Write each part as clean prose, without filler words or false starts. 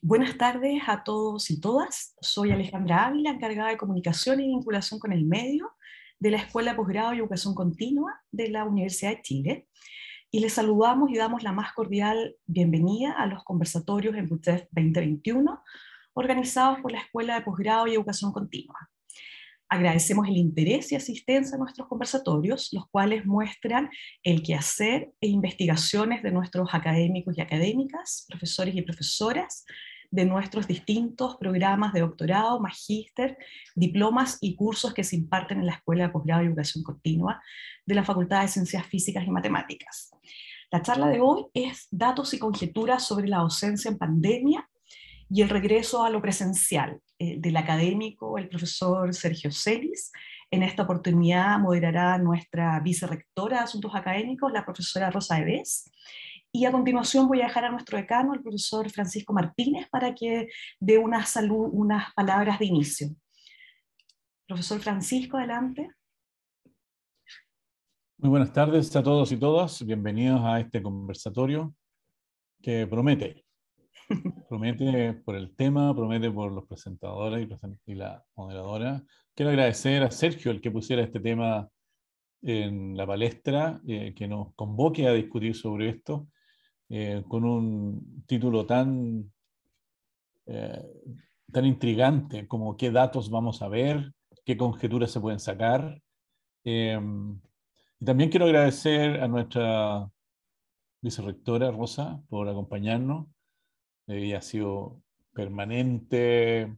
Buenas tardes a todos y todas. Soy Alejandra Ávila, encargada de comunicación y vinculación con el medio de la Escuela de Posgrado y Educación Continua de la Universidad de Chile. Y les saludamos y damos la más cordial bienvenida a los conversatorios en BUTEF 2021, organizados por la Escuela de Posgrado y Educación Continua. Agradecemos el interés y asistencia a nuestros conversatorios, los cuales muestran el quehacer e investigaciones de nuestros académicos y académicas, profesores y profesoras, de nuestros distintos programas de doctorado, magíster, diplomas y cursos que se imparten en la Escuela de Posgrado y Educación Continua de la Facultad de Ciencias Físicas y Matemáticas. La charla de hoy es Datos y conjeturas sobre la docencia en pandemia y el regreso a lo presencial, del académico, el profesor Sergio Celis. En esta oportunidad moderará nuestra vicerrectora de Asuntos Académicos, la profesora Rosa Eves, y a continuación voy a dejar a nuestro decano, el profesor Francisco Martínez, para que dé unas palabras de inicio. Profesor Francisco, adelante. Muy buenas tardes a todos y todas. Bienvenidos a este conversatorio que promete por el tema, promete por los presentadores y la moderadora. Quiero agradecer a Sergio el que pusiera este tema en la palestra, que nos convoque a discutir sobre esto, con un título tan intrigante como qué datos vamos a ver, qué conjeturas se pueden sacar. Y también quiero agradecer a nuestra vicerrectora Rosa por acompañarnos. Ella ha sido permanente,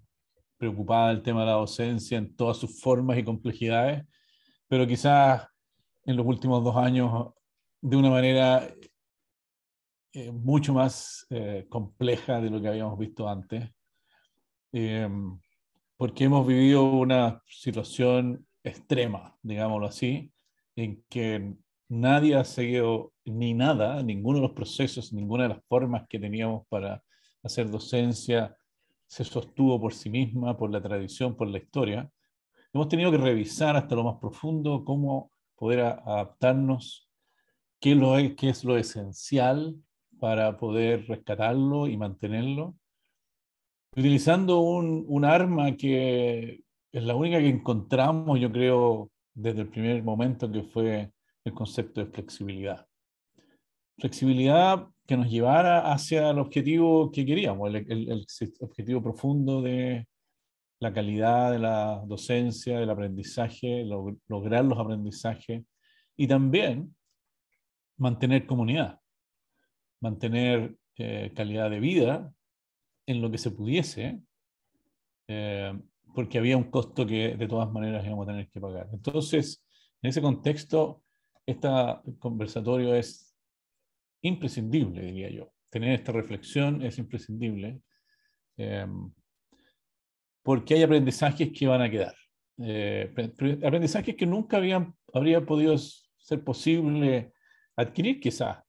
preocupada del tema de la docencia en todas sus formas y complejidades, pero quizás en los últimos 2 años de una manera mucho más compleja de lo que habíamos visto antes, porque hemos vivido una situación extrema, digámoslo así, en que nadie ha seguido ni nada, ninguno de los procesos, ninguna de las formas que teníamos para hacer docencia se sostuvo por sí misma, por la tradición, por la historia. Hemos tenido que revisar hasta lo más profundo cómo poder adaptarnos, qué es lo esencial para poder rescatarlo y mantenerlo, utilizando un arma que es la única que encontramos, yo creo, desde el primer momento, que fue el concepto de flexibilidad. Flexibilidad que nos llevara hacia el objetivo que queríamos, el objetivo profundo de la calidad de la docencia, del aprendizaje, lograr los aprendizajes y también mantener comunidad, mantener calidad de vida en lo que se pudiese, porque había un costo que de todas maneras íbamos a tener que pagar. Entonces, en ese contexto, este conversatorio es imprescindible, diría yo. Tener esta reflexión es imprescindible, porque hay aprendizajes que van a quedar. Aprendizajes que nunca habría podido ser posible adquirir quizás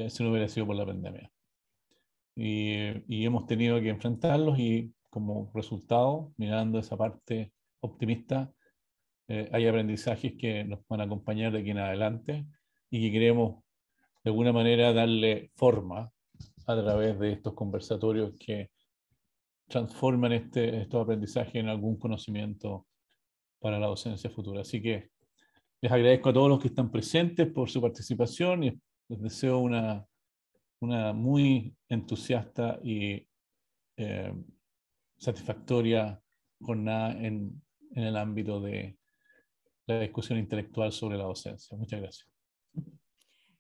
si no hubiera sido por la pandemia. Y hemos tenido que enfrentarlos y como resultado, mirando esa parte optimista, hay aprendizajes que nos van a acompañar de aquí en adelante y que queremos de alguna manera darle forma a través de estos conversatorios que transforman estos aprendizajes en algún conocimiento para la docencia futura. Así que les agradezco a todos los que están presentes por su participación y les deseo una muy entusiasta y satisfactoria jornada en el ámbito de la discusión intelectual sobre la docencia. Muchas gracias.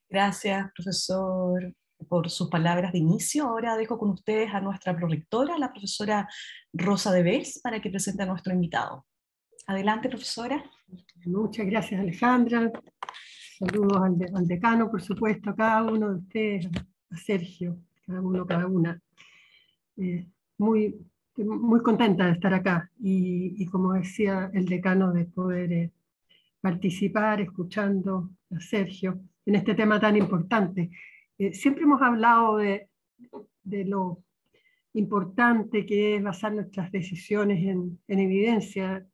Gracias, profesor, por sus palabras de inicio. Ahora dejo con ustedes a nuestra prorectora, la profesora Rosa Eves, para que presente a nuestro invitado. Adelante, profesora. Muchas gracias, Alejandra. Saludos al decano, por supuesto, a cada uno de ustedes, a Sergio, cada uno, cada una. Muy contenta de estar acá y como decía el decano, de poder participar escuchando a Sergio en este tema tan importante. Siempre hemos hablado de lo importante que es basar nuestras decisiones en evidencia.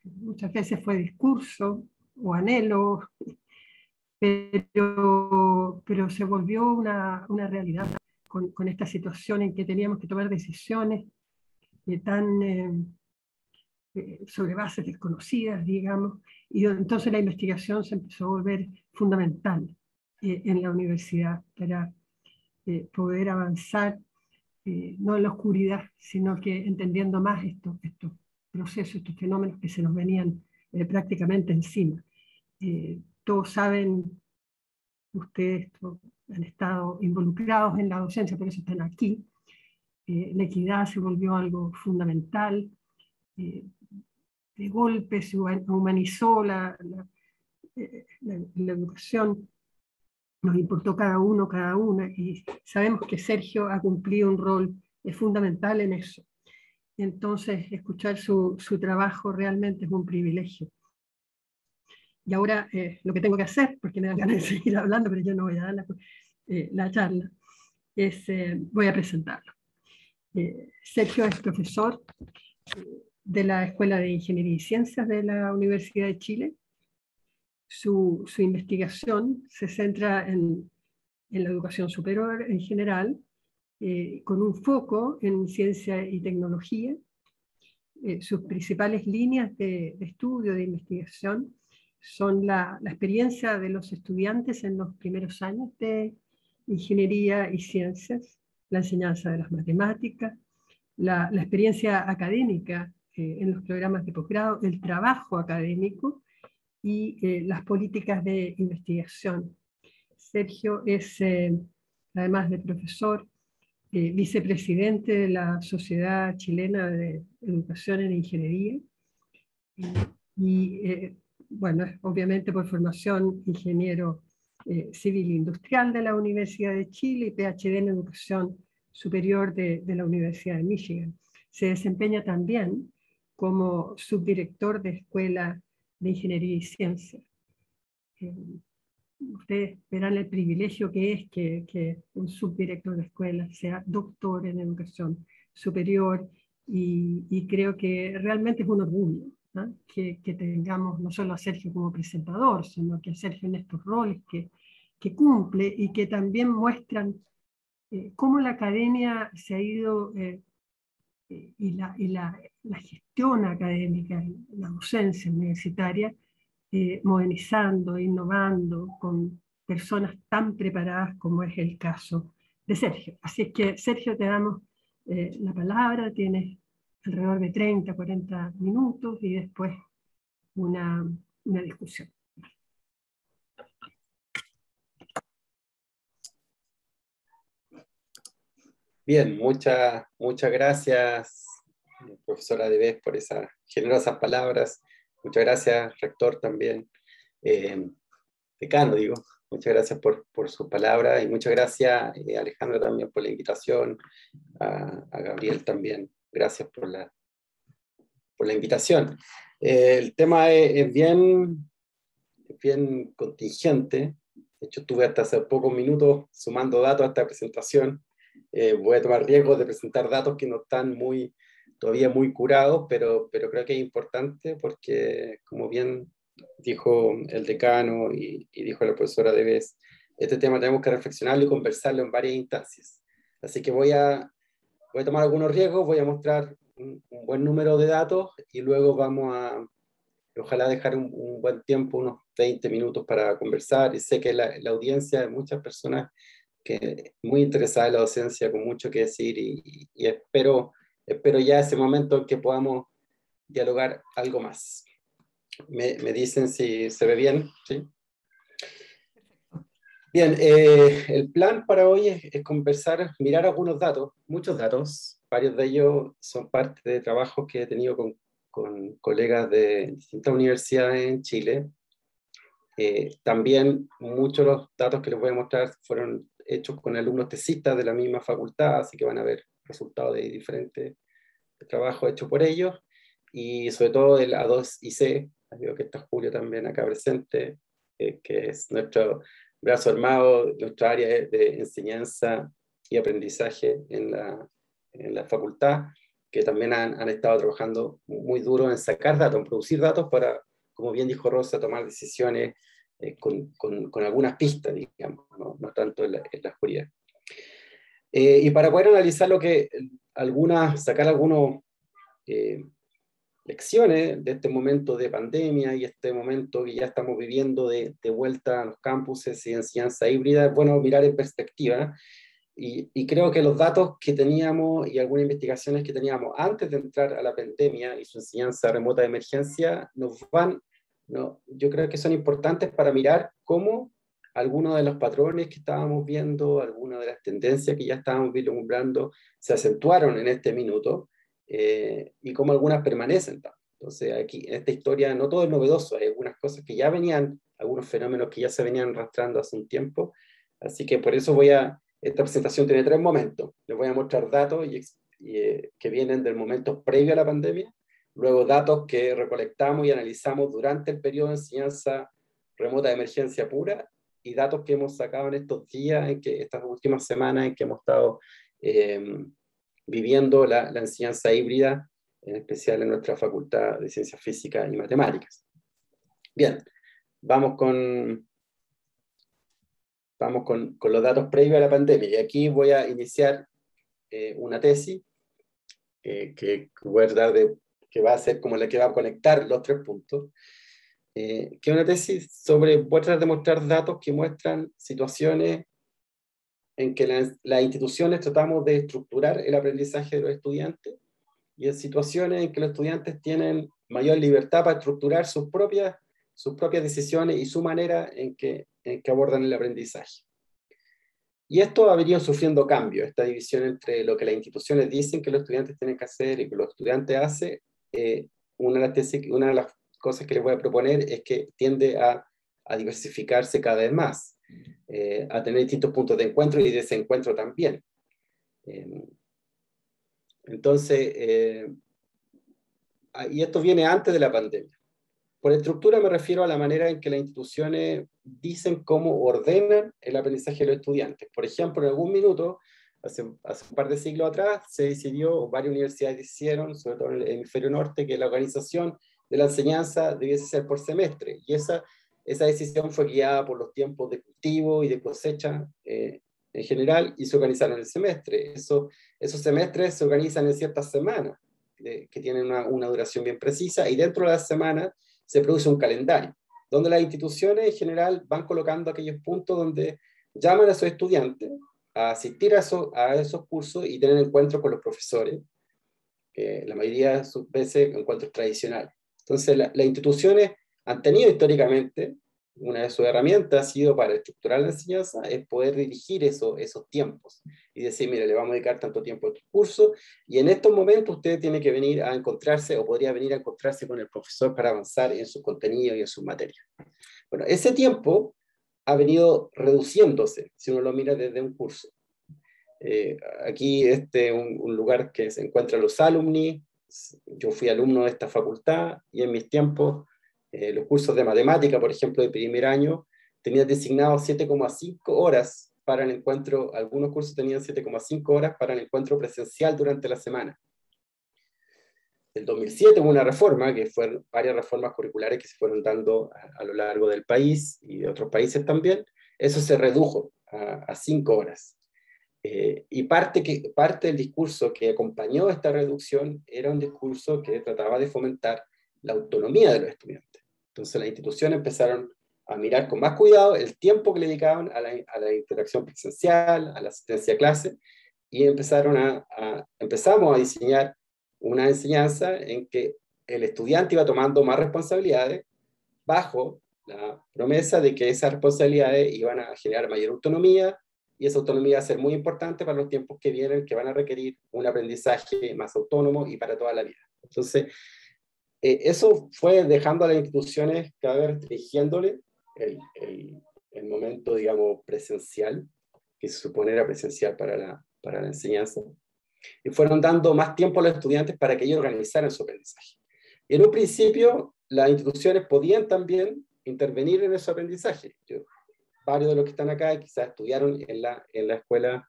Muchas veces fue discurso o anhelo, pero se volvió una realidad con esta situación en que teníamos que tomar decisiones sobre bases desconocidas, digamos, y entonces la investigación se empezó a volver fundamental en la universidad para poder avanzar, no en la oscuridad, sino que entendiendo más estos procesos, estos fenómenos que se nos venían prácticamente encima. Todos saben, ustedes han estado involucrados en la docencia, por eso están aquí. La equidad se volvió algo fundamental. De golpe se humanizó la educación, nos importó cada una, y sabemos que Sergio ha cumplido un rol fundamental en eso. Entonces, escuchar su trabajo realmente es un privilegio. Y ahora lo que tengo que hacer, porque me dan ganas de seguir hablando, pero yo no voy a dar la charla, voy a presentarlo. Sergio es profesor de la Escuela de Ingeniería y Ciencias de la Universidad de Chile. Su investigación se centra en la educación superior en general, con un foco en ciencia y tecnología. Sus principales líneas de estudio, de investigación, son la experiencia de los estudiantes en los primeros años de ingeniería y ciencias, la enseñanza de las matemáticas, la experiencia académica en los programas de posgrado, el trabajo académico y las políticas de investigación. Sergio es, además de profesor, vicepresidente de la Sociedad Chilena de Educación en Ingeniería y bueno, obviamente por formación ingeniero civil e industrial de la Universidad de Chile y PhD en Educación Superior de la Universidad de Michigan. Se desempeña también como subdirector de Escuela de Ingeniería y Ciencia. Ustedes verán el privilegio que es que un subdirector de escuela sea doctor en educación superior, y creo que realmente es un orgullo, ¿no? que tengamos no solo a Sergio como presentador, sino que a Sergio en estos roles que cumple y que también muestran cómo la academia se ha ido y la gestión académica, la docencia universitaria, modernizando, innovando con personas tan preparadas como es el caso de Sergio. Así es que, Sergio, te damos la palabra, tienes alrededor de 30, 40 minutos y después una discusión. Bien, muchas gracias, profesora Debes, por esas generosas palabras. Muchas gracias, rector, también. Decano, digo. Muchas gracias por sus palabras, y muchas gracias, Alejandra, también por la invitación. A Gabriel también, gracias por la invitación. El tema es bien contingente. De hecho, estuve hasta hace pocos minutos sumando datos a esta presentación. Voy a tomar riesgos de presentar datos que no están todavía muy curados, pero creo que es importante porque, como bien dijo el decano y dijo la profesora Debes, este tema tenemos que reflexionarlo y conversarlo en varias instancias. Así que voy a tomar algunos riesgos, voy a mostrar un buen número de datos y luego vamos a, ojalá, dejar un buen tiempo, unos 20 minutos para conversar. Y sé que la audiencia de muchas personas que muy interesada en la docencia, con mucho que decir, y espero ya ese momento en que podamos dialogar algo más. Me dicen si se ve bien, ¿sí? Bien, el plan para hoy es conversar, mirar algunos datos, muchos datos. Varios de ellos son parte de trabajos que he tenido con colegas de distintas universidades en Chile. También muchos de los datos que les voy a mostrar fueron hechos con alumnos tesistas de la misma facultad, así que van a ver resultados de diferentes trabajos hechos por ellos, y sobre todo el A2IC. Veo que está Julio también acá presente, que es nuestro brazo armado, nuestra área de enseñanza y aprendizaje en la facultad, que también han estado trabajando muy duro en sacar datos, en producir datos para, como bien dijo Rosa, tomar decisiones con algunas pistas, digamos, no tanto en la oscuridad. Y para poder analizar sacar algunas lecciones de este momento de pandemia y este momento que ya estamos viviendo de vuelta a los campuses y enseñanza híbrida, es bueno mirar en perspectiva. Y creo que los datos que teníamos y algunas investigaciones que teníamos antes de entrar a la pandemia y su enseñanza remota de emergencia yo creo que son importantes para mirar cómo algunos de los patrones que estábamos viendo, algunas de las tendencias que ya estábamos vislumbrando, se acentuaron en este minuto y cómo algunas permanecen. Entonces, aquí en esta historia no todo es novedoso, hay algunas cosas que ya venían, algunos fenómenos que ya se venían arrastrando hace un tiempo, así que por eso esta presentación tiene 3 momentos. Les voy a mostrar datos que vienen del momento previo a la pandemia, luego datos que recolectamos y analizamos durante el periodo de enseñanza remota de emergencia pura, y datos que hemos sacado en estos días, estas últimas semanas en que hemos estado viviendo la enseñanza híbrida, en especial en nuestra Facultad de Ciencias Físicas y Matemáticas. Bien, vamos con los datos previos a la pandemia. Y aquí voy a iniciar una tesis que va a ser como la que va a conectar los 3 puntos. Que es una tesis voy a tratar de mostrar datos que muestran situaciones en que las instituciones tratamos de estructurar el aprendizaje de los estudiantes, y en situaciones en que los estudiantes tienen mayor libertad para estructurar sus propias decisiones y su manera en que abordan el aprendizaje. Y esto ha venido sufriendo cambios, esta división entre lo que las instituciones dicen que los estudiantes tienen que hacer y que los estudiantes hacen. Una de las cosas que les voy a proponer es que tiende a diversificarse cada vez más, a tener distintos puntos de encuentro y desencuentro también. Entonces, y esto viene antes de la pandemia. Por estructura me refiero a la manera en que las instituciones dicen cómo ordenan el aprendizaje de los estudiantes. Por ejemplo, en algún minuto, hace un par de siglos atrás, se decidió, o varias universidades hicieron, sobre todo en el hemisferio norte, que la organización de la enseñanza debiese ser por semestre. Y esa decisión fue guiada por los tiempos de cultivo y de cosecha en general, y se organizaron el semestre. Esos semestres se organizan en ciertas semanas, que tienen una duración bien precisa, y dentro de las semanas se produce un calendario, donde las instituciones en general van colocando aquellos puntos donde llaman a sus estudiantes a asistir a esos cursos y tener encuentros con los profesores, la mayoría de sus veces encuentros tradicionales. Entonces, las instituciones han tenido históricamente, una de sus herramientas ha sido para estructurar la enseñanza, es poder dirigir esos tiempos y decir, mire, le vamos a dedicar tanto tiempo a tu curso, y en estos momentos usted tiene que venir a encontrarse, o podría venir a encontrarse con el profesor para avanzar en sus contenidos y en sus materias. Bueno, ese tiempo ha venido reduciéndose, si uno lo mira desde un curso. Aquí un lugar que se encuentra los alumni. Yo fui alumno de esta facultad, y en mis tiempos, los cursos de matemática, por ejemplo, de primer año, tenían designados 7,5 horas para el encuentro. Algunos cursos tenían 7,5 horas para el encuentro presencial durante la semana. En 2007 hubo una reforma, que fueron varias reformas curriculares que se fueron dando a lo largo del país y de otros países también. Eso se redujo a 5 horas. Y parte del discurso que acompañó esta reducción era un discurso que trataba de fomentar la autonomía de los estudiantes. Entonces las instituciones empezaron a mirar con más cuidado el tiempo que le dedicaban a la interacción presencial, a la asistencia a clase, y empezamos a diseñar una enseñanza en que el estudiante iba tomando más responsabilidades bajo la promesa de que esas responsabilidades iban a generar mayor autonomía, y esa autonomía va a ser muy importante para los tiempos que vienen, que van a requerir un aprendizaje más autónomo y para toda la vida. Entonces, eso fue dejando a las instituciones cada vez restringiéndole el momento, digamos, presencial, que se supone era presencial para la enseñanza, y fueron dando más tiempo a los estudiantes para que ellos organizaran su aprendizaje. Y en un principio, las instituciones podían también intervenir en ese aprendizaje. Varios de los que están acá quizás estudiaron en la escuela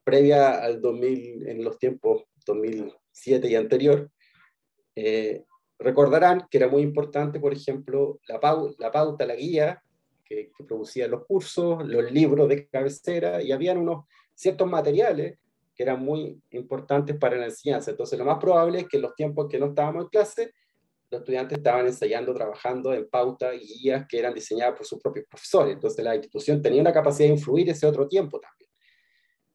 previa al 2000, en los tiempos 2007 y anterior, recordarán que era muy importante, por ejemplo, la pauta, la guía que producían los cursos, los libros de cabecera, y habían unos ciertos materiales que eran muy importantes para la enseñanza. Entonces, lo más probable es que en los tiempos que no estábamos en clase, los estudiantes estaban ensayando, trabajando en pautas y guías que eran diseñadas por sus propios profesores. Entonces, la institución tenía una capacidad de influir ese otro tiempo también.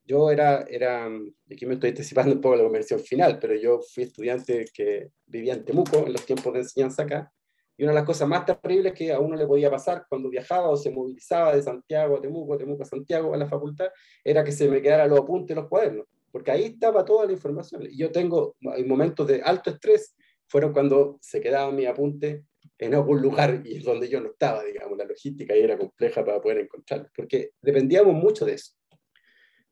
Yo aquí me estoy anticipando un poco la conversión final, pero yo fui estudiante que vivía en Temuco en los tiempos de enseñanza acá, y una de las cosas más terribles que a uno le podía pasar cuando viajaba o se movilizaba de Santiago a Temuco, Temuco a Santiago a la facultad, era que se me quedaran los apuntes en los cuadernos, porque ahí estaba toda la información. Y yo tengo momentos de alto estrés, fueron cuando se quedaban mis apuntes en algún lugar y donde yo no estaba, digamos, la logística ahí era compleja para poder encontrarlos, porque dependíamos mucho de eso.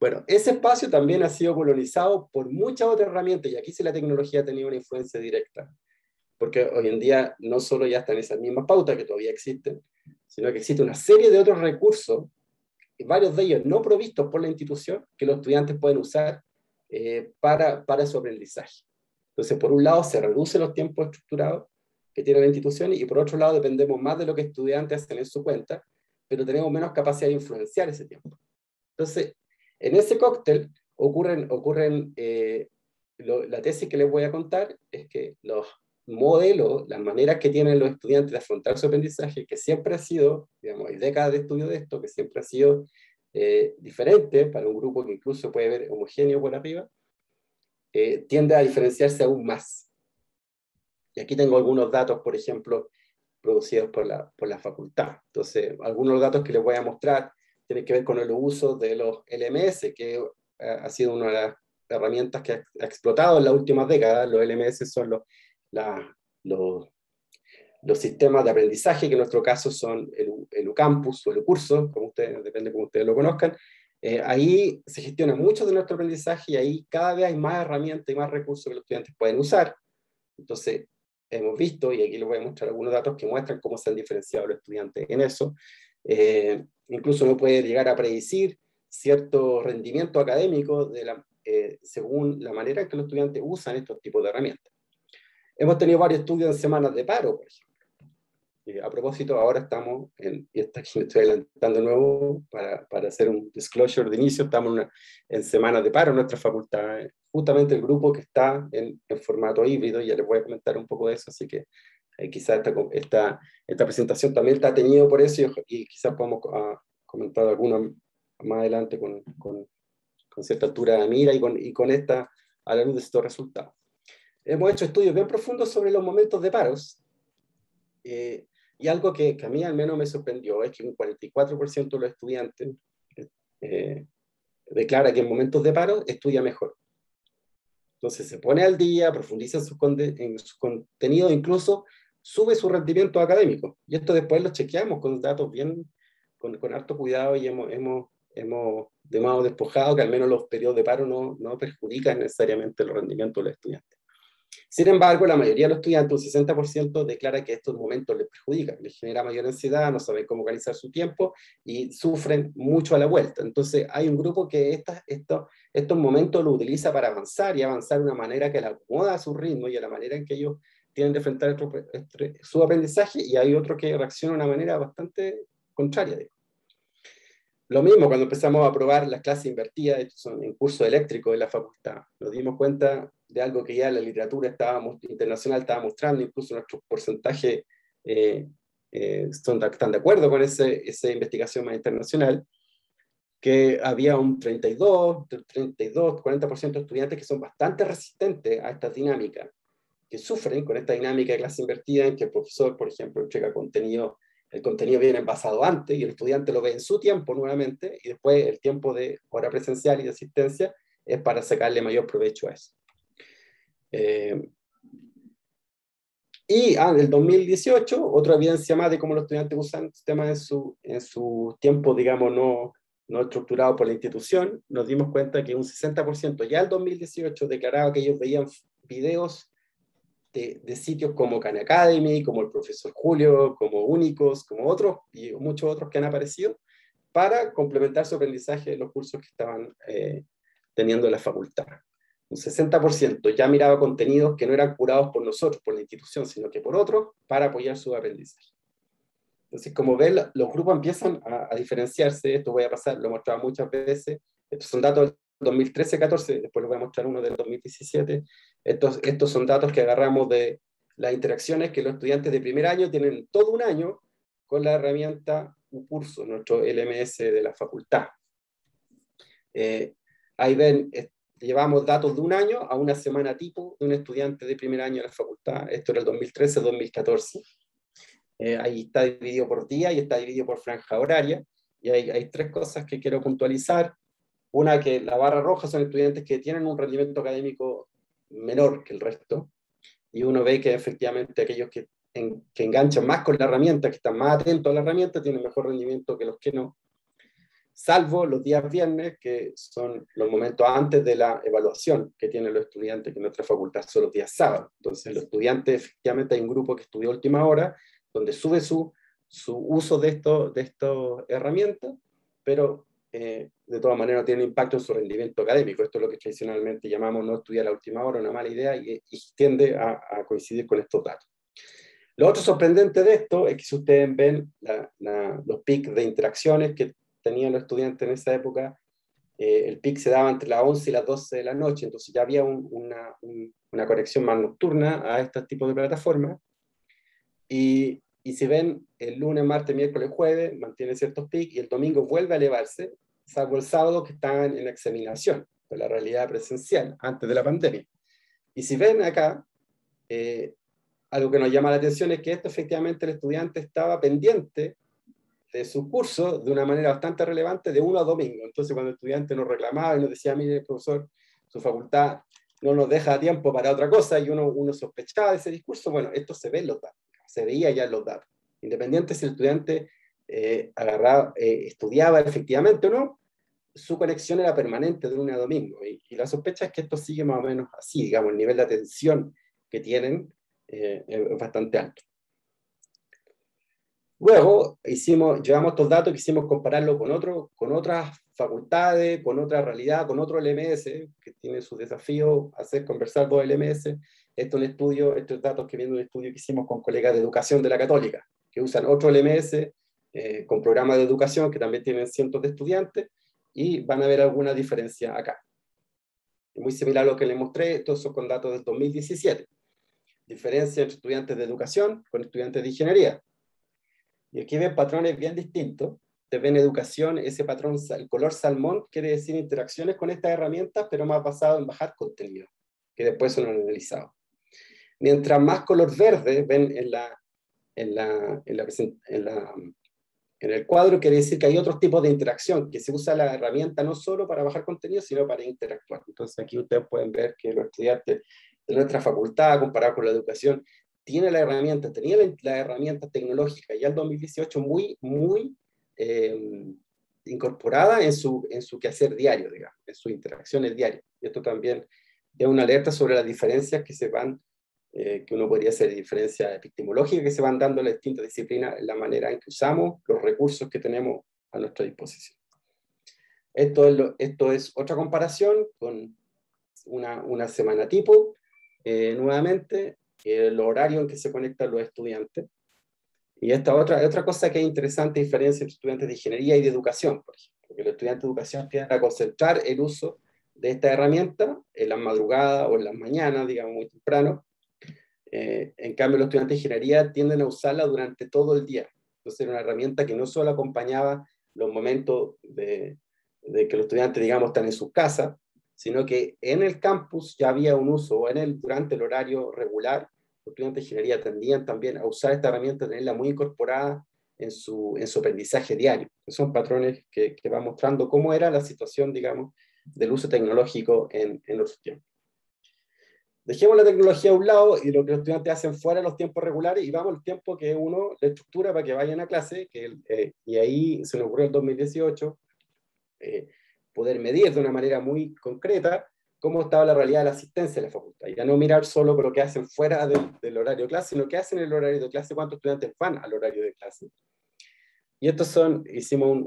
Bueno, ese espacio también ha sido colonizado por muchas otras herramientas, y aquí sí la tecnología ha tenido una influencia directa, porque hoy en día no solo ya están esas mismas pautas que todavía existen, sino que existe una serie de otros recursos, y varios de ellos no provistos por la institución, que los estudiantes pueden usar para su aprendizaje. Entonces, por un lado, se reducen los tiempos estructurados que tiene la institución, y por otro lado, dependemos más de lo que estudiantes hacen en su cuenta, pero tenemos menos capacidad de influenciar ese tiempo. Entonces, en ese cóctel la tesis que les voy a contar es que los modelos, las maneras que tienen los estudiantes de afrontar su aprendizaje, que siempre ha sido, digamos, hay décadas de estudio de esto, que siempre ha sido diferente para un grupo que incluso puede ver homogéneo por arriba, tiende a diferenciarse aún más. Y aquí tengo algunos datos, por ejemplo, producidos por la facultad. Entonces, algunos de los datos que les voy a mostrar tienen que ver con el uso de los LMS, que ha sido una de las herramientas que ha explotado en las últimas décadas. Los LMS son los sistemas de aprendizaje, que en nuestro caso son el UCampus o el UCurso, depende cómo ustedes lo conozcan. Ahí se gestiona mucho de nuestro aprendizaje, y ahí cada vez hay más herramientas y más recursos que los estudiantes pueden usar. Entonces, hemos visto, y aquí les voy a mostrar algunos datos que muestran cómo se han diferenciado los estudiantes en eso. Incluso uno puede llegar a predecir cierto rendimiento académico según la manera en que los estudiantes usan estos tipos de herramientas. Hemos tenido varios estudios en semanas de paro, por ejemplo. A propósito, ahora estamos, y aquí me estoy adelantando de nuevo para hacer un disclosure de inicio, estamos en semanas de paro en nuestra facultad, justamente el grupo que está en formato híbrido, ya les voy a comentar un poco de eso, así que quizás esta presentación también está teñido por eso, y quizás podamos comentar alguna más adelante con cierta altura de mira y con esta a la luz de estos resultados. Hemos hecho estudios bien profundos sobre los momentos de paros, y algo que a mí al menos me sorprendió es que un 44% de los estudiantes declara que en momentos de paro estudia mejor. Entonces se pone al día, profundiza en sus contenidos, incluso sube su rendimiento académico. Y esto después lo chequeamos con datos con harto cuidado, y hemos despojado que al menos los periodos de paro no perjudican necesariamente el rendimiento de los estudiantes. Sin embargo, la mayoría de los estudiantes, un 60%, declara que estos momentos les perjudican, les genera mayor ansiedad, no saben cómo organizar su tiempo y sufren mucho a la vuelta. Entonces, hay un grupo que estos momentos lo utiliza para avanzar y avanzar de una manera que le acomoda a su ritmo y a la manera en que ellos tienen de enfrentar su aprendizaje, y hay otro que reacciona de una manera bastante contraria. Lo mismo cuando empezamos a probar las clases invertidas, estos son en curso eléctrico de la facultad, nos dimos cuenta de algo que ya la literatura internacional estaba mostrando, incluso nuestros porcentajes están de acuerdo con esa investigación más internacional, que había un 40% de estudiantes que son bastante resistentes a esta dinámica, que sufren con esta dinámica de clase invertida, en que el profesor, por ejemplo, entrega contenido. El contenido viene envasado antes y el estudiante lo ve en su tiempo nuevamente, y después el tiempo de hora presencial y de asistencia es para sacarle mayor provecho a eso. Y en el 2018, otra evidencia más de cómo los estudiantes usan sistemas en su tiempo, digamos, no estructurado por la institución, nos dimos cuenta que un 60% ya el 2018 declaraba que ellos veían videos de sitios como Khan Academy, como el profesor Julio, como Únicos, como otros, y muchos otros que han aparecido, para complementar su aprendizaje de los cursos que estaban teniendo en la facultad. Un 60% ya miraba contenidos que no eran curados por nosotros, por la institución, sino que por otros, para apoyar su aprendizaje. Entonces, como ven, los grupos empiezan a diferenciarse. Esto voy a pasar, lo he mostrado muchas veces. Estos son datos 2013-14, después les voy a mostrar uno del 2017. Estos son datos que agarramos de las interacciones que los estudiantes de primer año tienen todo un año con la herramienta UCurso, nuestro LMS de la facultad. Ahí ven, llevamos datos de un año a una semana tipo de un estudiante de primer año de la facultad. Esto era el 2013-2014. Ahí está dividido por día y está dividido por franja horaria. Y hay tres cosas que quiero puntualizar. Una, que la barra roja son estudiantes que tienen un rendimiento académico menor que el resto. Y uno ve que efectivamente aquellos que enganchan más con la herramienta, que están más atentos a la herramienta, tienen mejor rendimiento que los que no. Salvo los días viernes, que son los momentos antes de la evaluación que tienen los estudiantes, que en nuestra facultad son los días sábados. Entonces los estudiantes, efectivamente hay un grupo que estudia a última hora, donde sube su uso de estas herramientas, pero de todas maneras no tiene impacto en su rendimiento académico. Esto es lo que tradicionalmente llamamos no estudiar a última hora, una mala idea, y tiende a coincidir con estos datos. Lo otro sorprendente de esto es que si ustedes ven los pics de interacciones que tenían los estudiantes en esa época, el pic se daba entre las 11 y las 12 de la noche, entonces ya había una conexión más nocturna a estos tipos de plataformas. Y si ven, el lunes, martes, miércoles, jueves mantiene ciertos pics y el domingo vuelve a elevarse, salvo el sábado que estaban en examinación de la realidad presencial antes de la pandemia. Y si ven acá, algo que nos llama la atención es que esto efectivamente el estudiante estaba pendiente de su curso de una manera bastante relevante de uno a domingo. Entonces cuando el estudiante nos reclamaba y nos decía, mire profesor, su facultad no nos deja tiempo para otra cosa, y uno sospechaba de ese discurso, bueno, esto se ve en los datos, se veía ya en los datos. Independiente si el estudiante estudiaba efectivamente o no, su conexión era permanente de lunes a domingo, y la sospecha es que esto sigue más o menos así, digamos, el nivel de atención que tienen es bastante alto. Luego llevamos estos datos y quisimos compararlo con otras facultades, con otra realidad, con otro LMS, que tiene sus desafíos, hacer conversar dos LMS. Estos datos que vienen de un estudio que hicimos con colegas de educación de la Católica, que usan otro LMS con programas de educación que también tienen cientos de estudiantes, y van a ver alguna diferencia acá. Muy similar a lo que les mostré, estos son con datos del 2017. Diferencia entre estudiantes de educación con estudiantes de ingeniería. Y aquí ven patrones bien distintos. Ustedes ven educación, ese patrón, el color salmón, quiere decir interacciones con estas herramientas, pero más basado en bajar contenido, que después son analizados. Mientras más color verde ven en el cuadro, quiere decir que hay otros tipos de interacción, que se usa la herramienta no solo para bajar contenido, sino para interactuar. Entonces aquí ustedes pueden ver que los estudiantes de nuestra facultad, comparado con la educación, tenía las herramientas tecnológicas ya en 2018 muy incorporada en su quehacer diario, digamos, en sus interacciones diarias. Y esto también es una alerta sobre las diferencias que uno podría hacer, diferencias epistemológicas que se van dando en las distintas disciplinas, en la manera en que usamos los recursos que tenemos a nuestra disposición. Esto es otra comparación con una semana tipo, nuevamente, el horario en que se conectan los estudiantes. Y esta otra cosa que es interesante, diferencia entre estudiantes de ingeniería y de educación, por ejemplo, porque los estudiantes de educación tienden a concentrar el uso de esta herramienta en las madrugadas o en las mañanas, digamos, muy temprano. En cambio, los estudiantes de ingeniería tienden a usarla durante todo el día. Entonces era una herramienta que no solo acompañaba los momentos de que los estudiantes, digamos, están en sus casas, sino que en el campus ya había un uso, o durante el horario regular, los estudiantes de ingeniería tendían también a usar esta herramienta, tenerla muy incorporada en su aprendizaje diario. Son patrones que van mostrando cómo era la situación, digamos, del uso tecnológico en los tiempos. Dejemos la tecnología a un lado y lo que los estudiantes hacen fuera de los tiempos regulares, y vamos al tiempo que uno le estructura para que vayan a clase, y ahí se nos ocurrió en 2018 poder medir de una manera muy concreta cómo estaba la realidad de la asistencia de la facultad. Ya no mirar solo por lo que hacen fuera del horario de clase, sino qué hacen en el horario de clase, cuántos estudiantes van al horario de clase. Y hicimos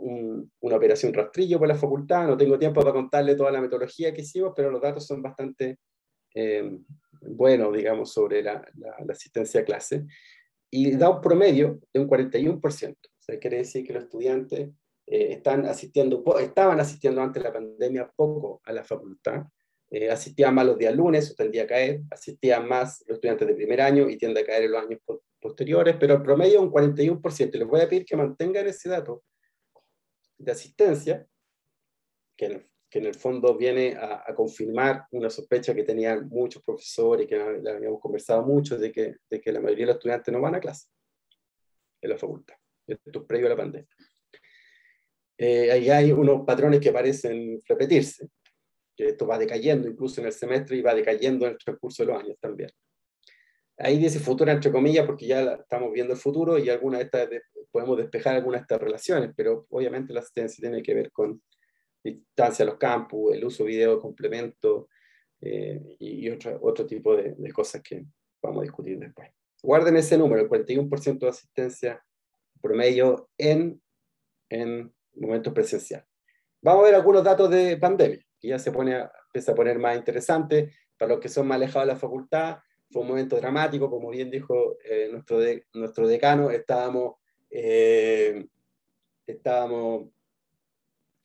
una operación rastrillo por la facultad, no tengo tiempo para contarle toda la metodología que hicimos, pero los datos son bastante buenos, digamos, sobre la asistencia a clase, y da un promedio de un 41%. O sea, quiere decir que los estudiantes estaban asistiendo antes de la pandemia poco a la facultad, asistían más los días lunes, eso tendía a caer, asistían más los estudiantes de primer año y tiende a caer en los años posteriores, pero el promedio es un 41%. Les voy a pedir que mantengan ese dato de asistencia, que en el fondo viene a confirmar una sospecha que tenían muchos profesores, que la habíamos conversado mucho, de que la mayoría de los estudiantes no van a clase en la facultad. Esto es previo a la pandemia. Ahí hay unos patrones que parecen repetirse, que esto va decayendo incluso en el semestre y va decayendo en el transcurso de los años también. Ahí dice futuro entre comillas porque ya estamos viendo el futuro y algunas de estas podemos despejar algunas de estas relaciones, pero obviamente la asistencia tiene que ver con distancia a los campus, el uso de video de complemento y otro tipo de cosas que vamos a discutir después. Guarden ese número, el 41% de asistencia promedio en momentos presenciales. Vamos a ver algunos datos de pandemia, que ya empieza a poner más interesante. Para los que son más alejados de la facultad, fue un momento dramático, como bien dijo nuestro decano, estábamos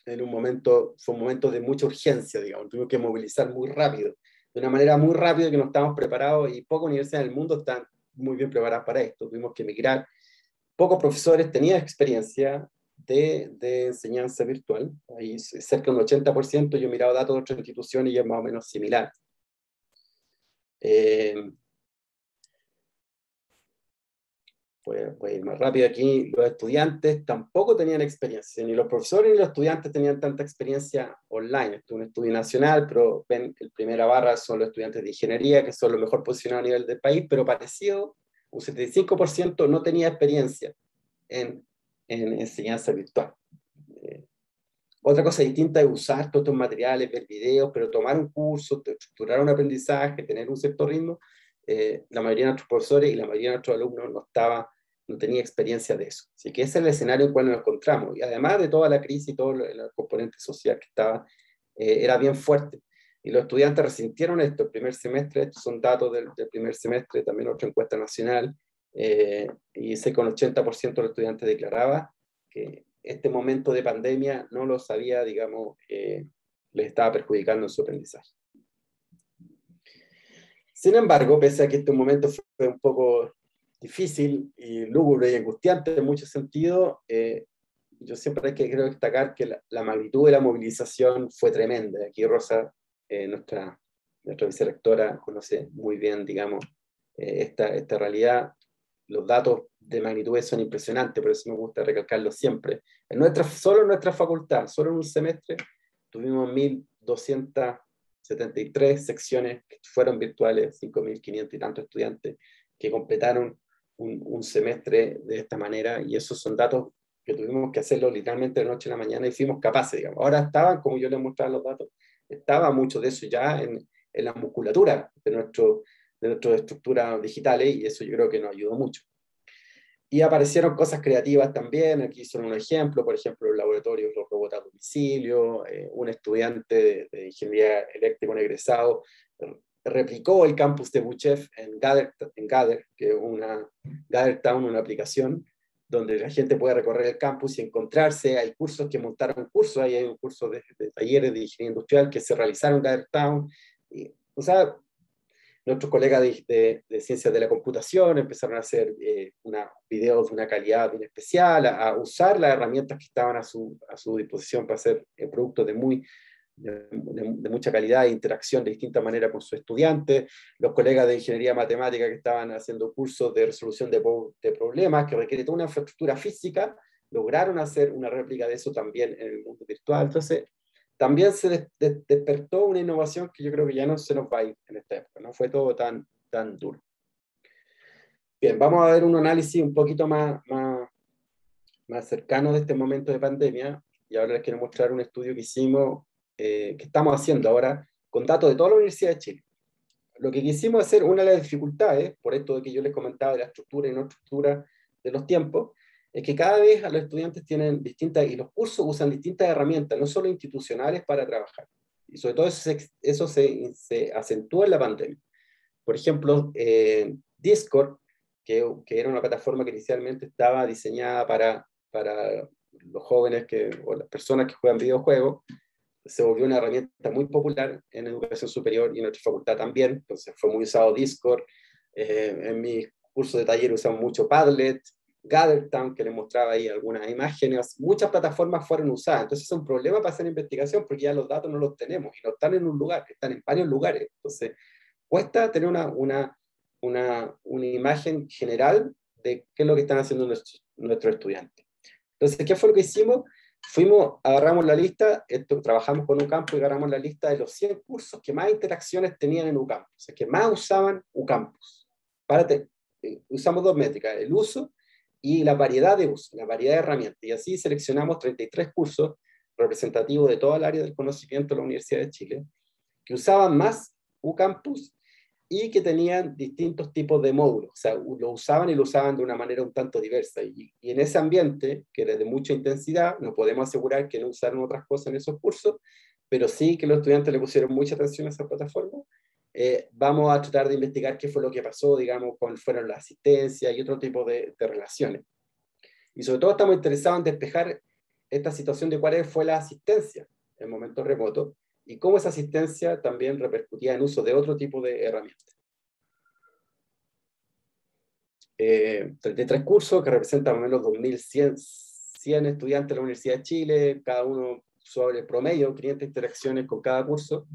en un momento, fue un momento de mucha urgencia, digamos, tuvimos que movilizar muy rápido, de una manera muy rápida que no estábamos preparados y pocas universidades del mundo están muy bien preparadas para esto, tuvimos que migrar. Pocos profesores tenían experiencia de enseñanza virtual, ahí cerca del 80%, yo he mirado datos de otras instituciones y es más o menos similar. Voy a ir más rápido aquí. Los estudiantes tampoco tenían experiencia, ni los profesores ni los estudiantes tenían tanta experiencia online. Esto es un estudio nacional, pero ven, el primera barra son los estudiantes de ingeniería, que son los mejor posicionados a nivel del país, pero parecido, un 75% no tenía experiencia en enseñanza virtual. Otra cosa distinta es usar todos estos materiales, ver videos, pero tomar un curso, estructurar un aprendizaje, tener un cierto ritmo. La mayoría de nuestros profesores y la mayoría de nuestros alumnos no tenía experiencia de eso. Así que ese es el escenario en el cual nos encontramos. Y además de toda la crisis y todo el componente social que estaba, era bien fuerte. Y los estudiantes resintieron esto el primer semestre. Estos son datos del primer semestre, también otra encuesta nacional. Y sé que un 80% de los estudiantes declaraba que este momento de pandemia no lo sabía, digamos, les estaba perjudicando en su aprendizaje. Sin embargo, pese a que este momento fue un poco difícil y lúgubre y angustiante en muchos sentidos, yo siempre quiero destacar que la magnitud de la movilización fue tremenda. Aquí Rosa, nuestra vicerectora, conoce muy bien, digamos, esta realidad. Los datos de magnitud son impresionantes, por eso me gusta recalcarlo siempre. Solo en nuestra facultad, solo en un semestre, tuvimos 1.273 secciones que fueron virtuales, 5.500 y tantos estudiantes que completaron un semestre de esta manera, y esos son datos que tuvimos que hacerlo literalmente de la noche a la mañana y fuimos capaces, digamos. Ahora estaban, como yo les mostraba los datos, estaba mucho de eso ya en la musculatura de nuestras estructuras digitales, y eso yo creo que nos ayudó mucho. Y aparecieron cosas creativas también, aquí son un ejemplo, por ejemplo, los laboratorios, los robots a domicilio, un estudiante de ingeniería eléctrica, un egresado, replicó el campus de Buchef en Gather, que es Gather Town, una aplicación donde la gente puede recorrer el campus y encontrarse. Hay cursos que montaron cursos, ahí hay un curso de talleres de ingeniería industrial que se realizaron en Gather Town. O sea, nuestros colegas de ciencias de la computación empezaron a hacer videos de una calidad bien especial, a usar las herramientas que estaban a su disposición para hacer productos de mucha calidad e interacción de distinta manera con sus estudiantes. Los colegas de ingeniería matemática que estaban haciendo cursos de resolución de problemas que requiere toda una infraestructura física, lograron hacer una réplica de eso también en el mundo virtual. Entonces, también se despertó una innovación que yo creo que ya no se nos va a ir en esta época, no fue todo tan duro. Bien, vamos a ver un análisis un poquito más cercano de este momento de pandemia, y ahora les quiero mostrar un estudio que hicimos, que estamos haciendo ahora, con datos de toda la Universidad de Chile. Lo que quisimos hacer, una de las dificultades, por esto de que yo les comentaba de la estructura y no estructura de los tiempos, es que cada vez a los estudiantes tienen distintas, y los cursos usan distintas herramientas, no solo institucionales, para trabajar. Y sobre todo eso se acentúa en la pandemia. Por ejemplo, Discord, que era una plataforma que inicialmente estaba diseñada para los jóvenes o las personas que juegan videojuegos, se volvió una herramienta muy popular en educación superior y en nuestra facultad también. Entonces fue muy usado Discord. En mis cursos de taller usamos mucho Padlet, GatherTown, que les mostraba ahí algunas imágenes. Muchas plataformas fueron usadas. Entonces es un problema para hacer investigación porque ya los datos no los tenemos y no están en un lugar, están en varios lugares. Entonces cuesta tener una imagen general de qué es lo que están haciendo nuestros estudiantes. Entonces, ¿qué fue lo que hicimos? Agarramos la lista, trabajamos con UCampus y agarramos la lista de los 100 cursos que más interacciones tenían en UCampus, o sea, que más usaban UCampus. Usamos dos métricas, el uso y la variedad de uso, la variedad de herramientas. Y así seleccionamos 33 cursos representativos de toda el área del conocimiento de la Universidad de Chile, que usaban más UCampus y que tenían distintos tipos de módulos, o sea, lo usaban y lo usaban de una manera un tanto diversa. Y en ese ambiente, que era de mucha intensidad, no podemos asegurar que no usaron otras cosas en esos cursos, pero sí que los estudiantes le pusieron mucha atención a esa plataforma. Vamos a tratar de investigar qué fue lo que pasó, digamos, cuáles fueron las asistencias y otro tipo de relaciones. Y sobre todo estamos interesados en despejar esta situación de cuál fue la asistencia en momentos remotos, y cómo esa asistencia también repercutía en uso de otro tipo de herramientas. 33 cursos que representan más o menos 2.100 estudiantes de la Universidad de Chile, cada uno sobre el promedio, 500 interacciones con cada curso,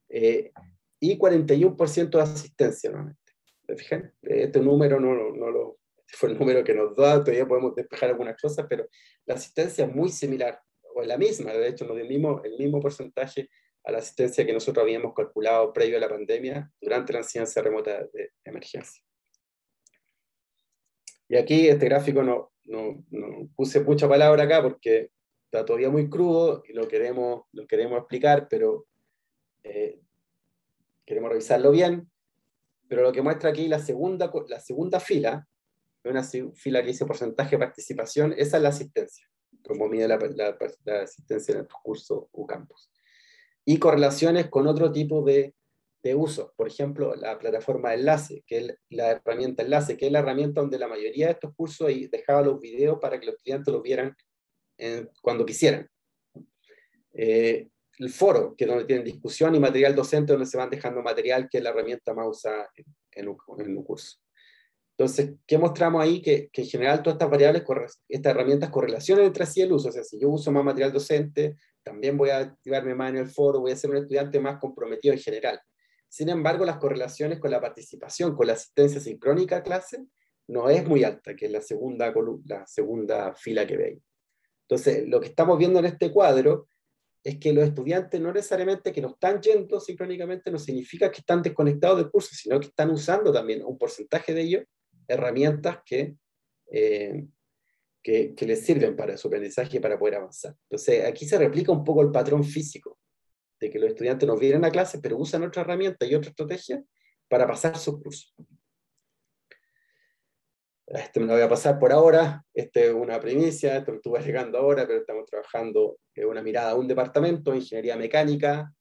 y 41% de asistencia nuevamente. ¿Me fijan? Este número fue el número que nos da, todavía podemos despejar algunas cosas, pero la asistencia es muy similar, o es la misma, de hecho nos dio el mismo porcentaje a la asistencia que nosotros habíamos calculado previo a la pandemia durante la enseñanza remota de emergencia. Y aquí este gráfico no puse mucha palabra acá porque está todavía muy crudo y lo queremos explicar, pero queremos revisarlo bien. Pero lo que muestra aquí la segunda fila, una fila que dice porcentaje de participación, esa es la asistencia, como mide la asistencia en estos cursos UCampus. Y correlaciones con otro tipo de uso. Por ejemplo, la plataforma de enlace, que es la herramienta enlace, que es la herramienta donde la mayoría de estos cursos dejaba los videos para que los estudiantes los vieran cuando quisieran. El foro, que es donde tienen discusión, y material docente, donde se van dejando material, que es la herramienta más usada en un curso. Entonces, ¿qué mostramos ahí? Que en general todas estas variables, estas herramientas correlacionan entre sí el uso. O sea, si yo uso más material docente, también voy a activarme más en el foro, voy a ser un estudiante más comprometido en general. Sin embargo, las correlaciones con la participación, con la asistencia sincrónica a clase, no es muy alta, que es la segunda fila que veis. Entonces, lo que estamos viendo en este cuadro es que los estudiantes no necesariamente que no están yendo sincrónicamente no significa que están desconectados del curso, sino que están usando también un porcentaje de ellos herramientas que les sirven para su aprendizaje y para poder avanzar. Entonces, aquí se replica un poco el patrón físico, de que los estudiantes no vienen a clase, pero usan otra herramienta y otra estrategia para pasar sus cursos. Este me lo voy a pasar por ahora, este es una primicia, esto lo estuve llegando ahora, pero estamos trabajando una mirada a un departamento de ingeniería mecánica.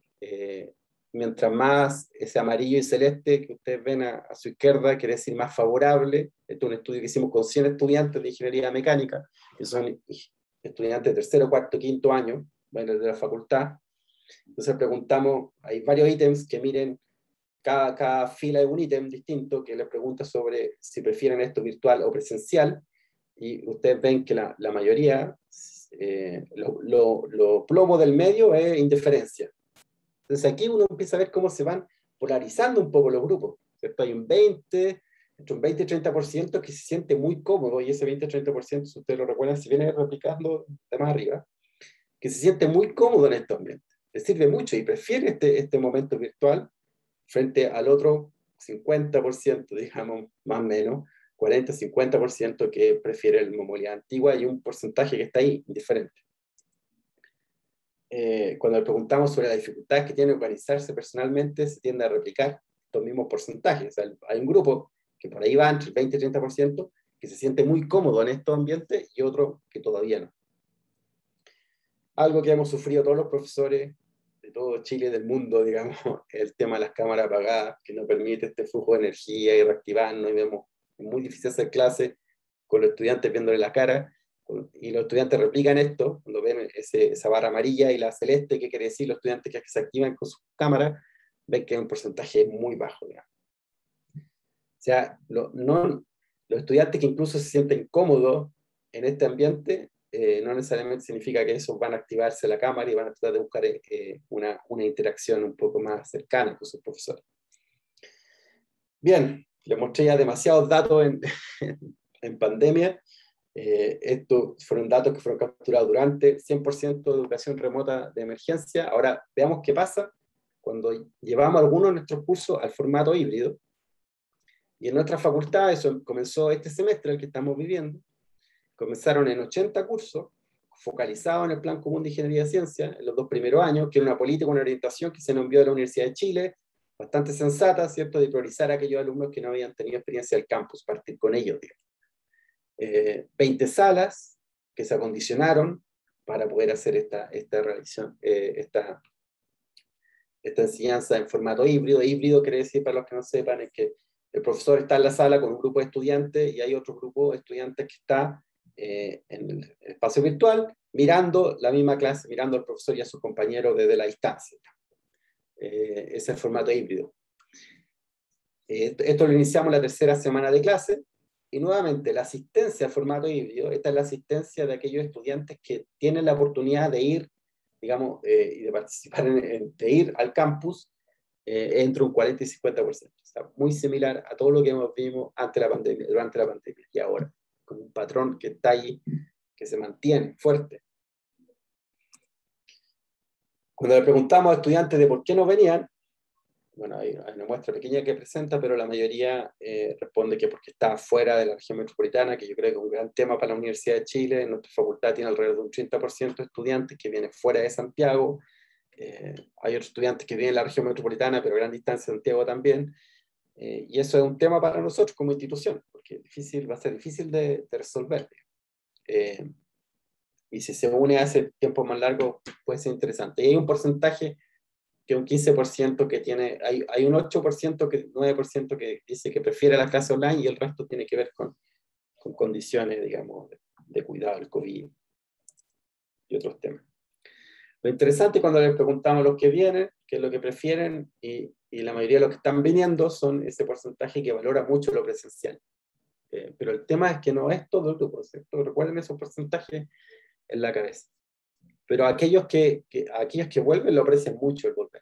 Mientras más ese amarillo y celeste que ustedes ven a su izquierda, quiere decir más favorable. Este es un estudio que hicimos con 100 estudiantes de ingeniería mecánica, que son estudiantes de tercero, cuarto, quinto año, bueno, de la facultad. Entonces preguntamos, hay varios ítems que miren, cada fila de un ítem distinto que les pregunta sobre si prefieren esto virtual o presencial, y ustedes ven que la mayoría, lo plomo del medio es indiferencia. Entonces aquí uno empieza a ver cómo se van polarizando un poco los grupos, ¿cierto? Hay entre un 20 y 30% que se siente muy cómodo, y ese 20-30%, si ustedes lo recuerdan, se viene replicando de más arriba, que se siente muy cómodo en este ambiente, le sirve mucho y prefiere este momento virtual frente al otro 50%, digamos, más o menos, 40-50% que prefiere la modalidad antigua, y un porcentaje que está ahí, indiferente. Cuando le preguntamos sobre las dificultades que tiene organizarse personalmente, se tiende a replicar estos mismos porcentajes. O sea, hay un grupo que por ahí va entre el 20 y 30% que se siente muy cómodo en estos ambientes, y otro que todavía no. Algo que hemos sufrido todos los profesores de todo Chile, del mundo, digamos, el tema de las cámaras apagadas, que no permite este flujo de energía y reactivarnos, y vemos, es muy difícil hacer clase con los estudiantes viéndole la cara, y los estudiantes replican esto, cuando ven esa barra amarilla y la celeste, ¿qué quiere decir? Los estudiantes que se activan con sus cámaras, ven que hay un porcentaje muy bajo, digamos. O sea, los estudiantes que incluso se sienten cómodos en este ambiente, no necesariamente significa que esos van a activarse la cámara y van a tratar de buscar una interacción un poco más cercana con sus profesores. Bien, les mostré ya demasiados datos en pandemia. Estos fueron datos que fueron capturados durante 100% de educación remota de emergencia. Ahora veamos qué pasa cuando llevamos algunos de nuestros cursos al formato híbrido. Y en nuestra facultad, eso comenzó este semestre, el que estamos viviendo, comenzaron en 80 cursos, focalizados en el Plan Común de Ingeniería de Ciencia, en los 2 primeros años, que era una política, una orientación que se nos envió de la Universidad de Chile, bastante sensata, ¿cierto?, de priorizar a aquellos alumnos que no habían tenido experiencia del campus, partir con ellos, digamos. 20 salas que se acondicionaron para poder hacer esta enseñanza en formato híbrido. Híbrido quiere decir, para los que no sepan, es que el profesor está en la sala con un grupo de estudiantes y hay otro grupo de estudiantes que está en el espacio virtual mirando la misma clase, mirando al profesor y a sus compañeros desde la distancia. Ese es el formato híbrido. Esto lo iniciamos la 3ª semana de clase. Y nuevamente, la asistencia al formato híbrido, esta es la asistencia de aquellos estudiantes que tienen la oportunidad de ir, digamos, y de participar, de ir al campus entre un 40 y 50%. O sea, muy similar a todo lo que hemos visto durante la pandemia y ahora, con un patrón que está ahí, que se mantiene fuerte. Cuando le preguntamos a estudiantes de por qué no venían, bueno, hay una muestra pequeña que presenta, pero la mayoría responde que porque está fuera de la región metropolitana, que yo creo que es un gran tema para la Universidad de Chile. En nuestra facultad tiene alrededor de un 30% de estudiantes que vienen fuera de Santiago. Hay otros estudiantes que vienen en la región metropolitana, pero a gran distancia de Santiago también. Y eso es un tema para nosotros como institución, porque va a ser difícil de resolver. Y si se une a ese tiempo más largo, puede ser interesante. Y hay un porcentaje que un 15% que tiene, hay un 8%, 9% que dice que prefiere la clase online y el resto tiene que ver con condiciones, digamos, de cuidado del COVID y otros temas. Lo interesante cuando les preguntamos a los que vienen, qué es lo que prefieren, y la mayoría de los que están viniendo son ese porcentaje que valora mucho lo presencial. Pero el tema es que no es todo el grupo, ¿cierto? Recuerden esos porcentajes en la cabeza. Pero aquellos que vuelven lo aprecian mucho el volver.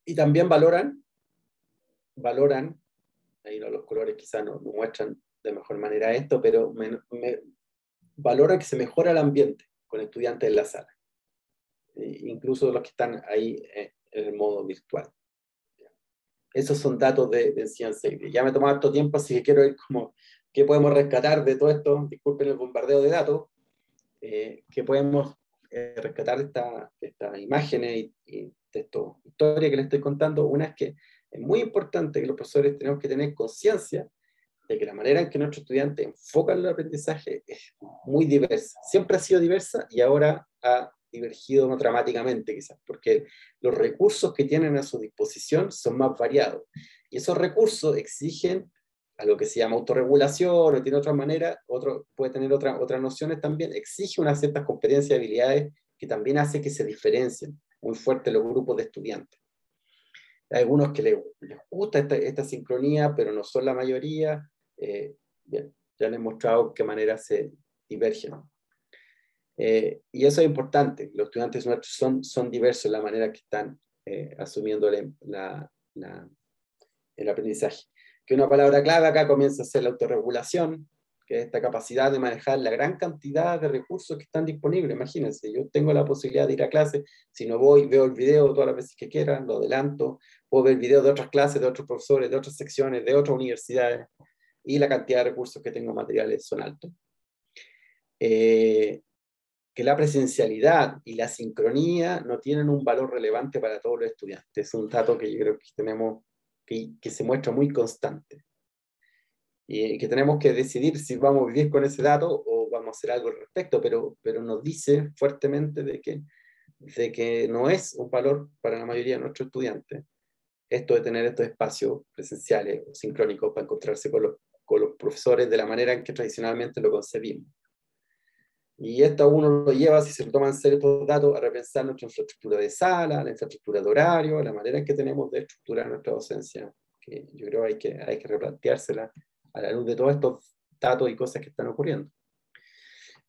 Y también valoran, ahí los colores quizás no muestran de mejor manera esto, pero valoran que se mejora el ambiente con estudiantes en la sala, incluso los que están ahí en el modo virtual. Esos son datos de enseñanza híbrida. Ya me he tomado harto tiempo, así que quiero ir como, ¿qué podemos rescatar de todo esto? Disculpen el bombardeo de datos. ¿Qué podemos rescatar de estas imágenes y de esta historia que les estoy contando? Una es que es muy importante que los profesores tenemos que tener conciencia de que la manera en que nuestros estudiantes enfocan el aprendizaje es muy diversa. Siempre ha sido diversa y ahora ha divergido dramáticamente quizás, porque los recursos que tienen a su disposición son más variados. Y esos recursos exigen a lo que se llama autorregulación, o tiene otra manera, puede tener otras nociones también, exige unas ciertas competencias y habilidades que también hace que se diferencien muy fuerte los grupos de estudiantes. Hay algunos que les gusta esta sincronía, pero no son la mayoría. Bien, ya les he mostrado qué manera se divergen. Y eso es importante, los estudiantes nuestros son diversos en la manera que están asumiendo el aprendizaje. Que una palabra clave acá comienza a ser la autorregulación, que es esta capacidad de manejar la gran cantidad de recursos que están disponibles. Imagínense, yo tengo la posibilidad de ir a clase, si no voy, veo el video todas las veces que quiera, lo adelanto, puedo ver videos de otras clases, de otros profesores, de otras secciones, de otras universidades, y la cantidad de recursos que tengo materiales son altos. Que la presencialidad y la sincronía no tienen un valor relevante para todos los estudiantes. Es un dato que yo creo que tenemos, que se muestra muy constante. Y que tenemos que decidir si vamos a vivir con ese dato o vamos a hacer algo al respecto, pero nos dice fuertemente de que no es un valor para la mayoría de nuestros estudiantes. esto de tener estos espacios presenciales o sincrónicos para encontrarse con los profesores de la manera en que tradicionalmente lo concebimos. Y esto a uno lo lleva, si se lo toman en serio estos datos, a repensar nuestra infraestructura de sala, la infraestructura de horario, la manera en que tenemos de estructurar nuestra docencia, que yo creo hay que replanteársela a la luz de todos estos datos y cosas que están ocurriendo.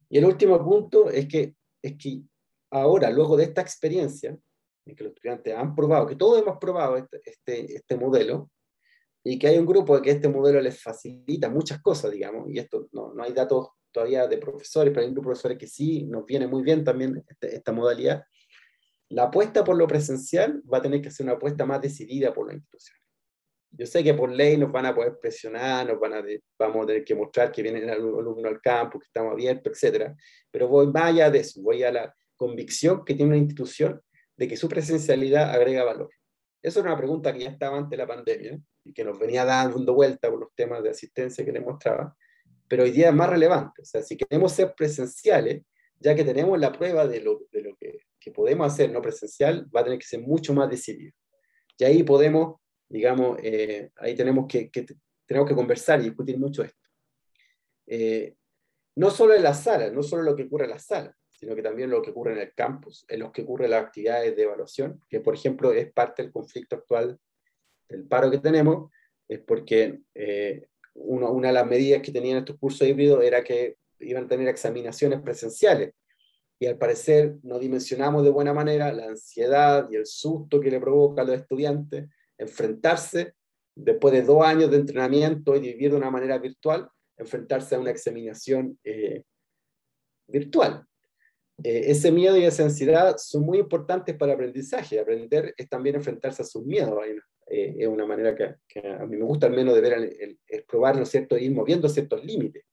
Y el último punto es que ahora, luego de esta experiencia, en que los estudiantes han probado, que todos hemos probado este modelo, y que hay un grupo que este modelo les facilita muchas cosas, digamos, y esto no hay datos todavía de profesores, pero hay un grupo de profesores que sí nos viene muy bien también esta modalidad. La apuesta por lo presencial va a tener que ser una apuesta más decidida por la institución. Yo sé que por ley nos van a poder presionar, vamos a tener que mostrar que vienen alumnos al campo, que estamos abiertos, etc. Pero voy más allá de eso, voy a la convicción que tiene una institución de que su presencialidad agrega valor. Eso era una pregunta que ya estaba antes de la pandemia y que nos venía dando vuelta por los temas de asistencia que les mostraba, pero hoy día es más relevante. O sea, si queremos ser presenciales, ya que tenemos la prueba de lo que podemos hacer no presencial, va a tener que ser mucho más decidido. Y ahí podemos, digamos, ahí tenemos que conversar y discutir mucho esto. No solo en la sala, no solo lo que ocurre en la sala, sino que también lo que ocurre en el campus, en lo que ocurre en las actividades de evaluación, que por ejemplo es parte del conflicto actual del paro que tenemos, es porque una de las medidas que tenían estos cursos híbridos era que iban a tener examinaciones presenciales, y al parecer no dimensionamos de buena manera la ansiedad y el susto que le provoca a los estudiantes enfrentarse, después de 2 años de entrenamiento y de vivir de una manera virtual, enfrentarse a una examinación virtual. Ese miedo y esa ansiedad son muy importantes para el aprendizaje. Aprender es también enfrentarse a sus miedos. Es una manera que a mí me gusta al menos de ver, es probar, ¿no es cierto?, ir moviendo ciertos límites.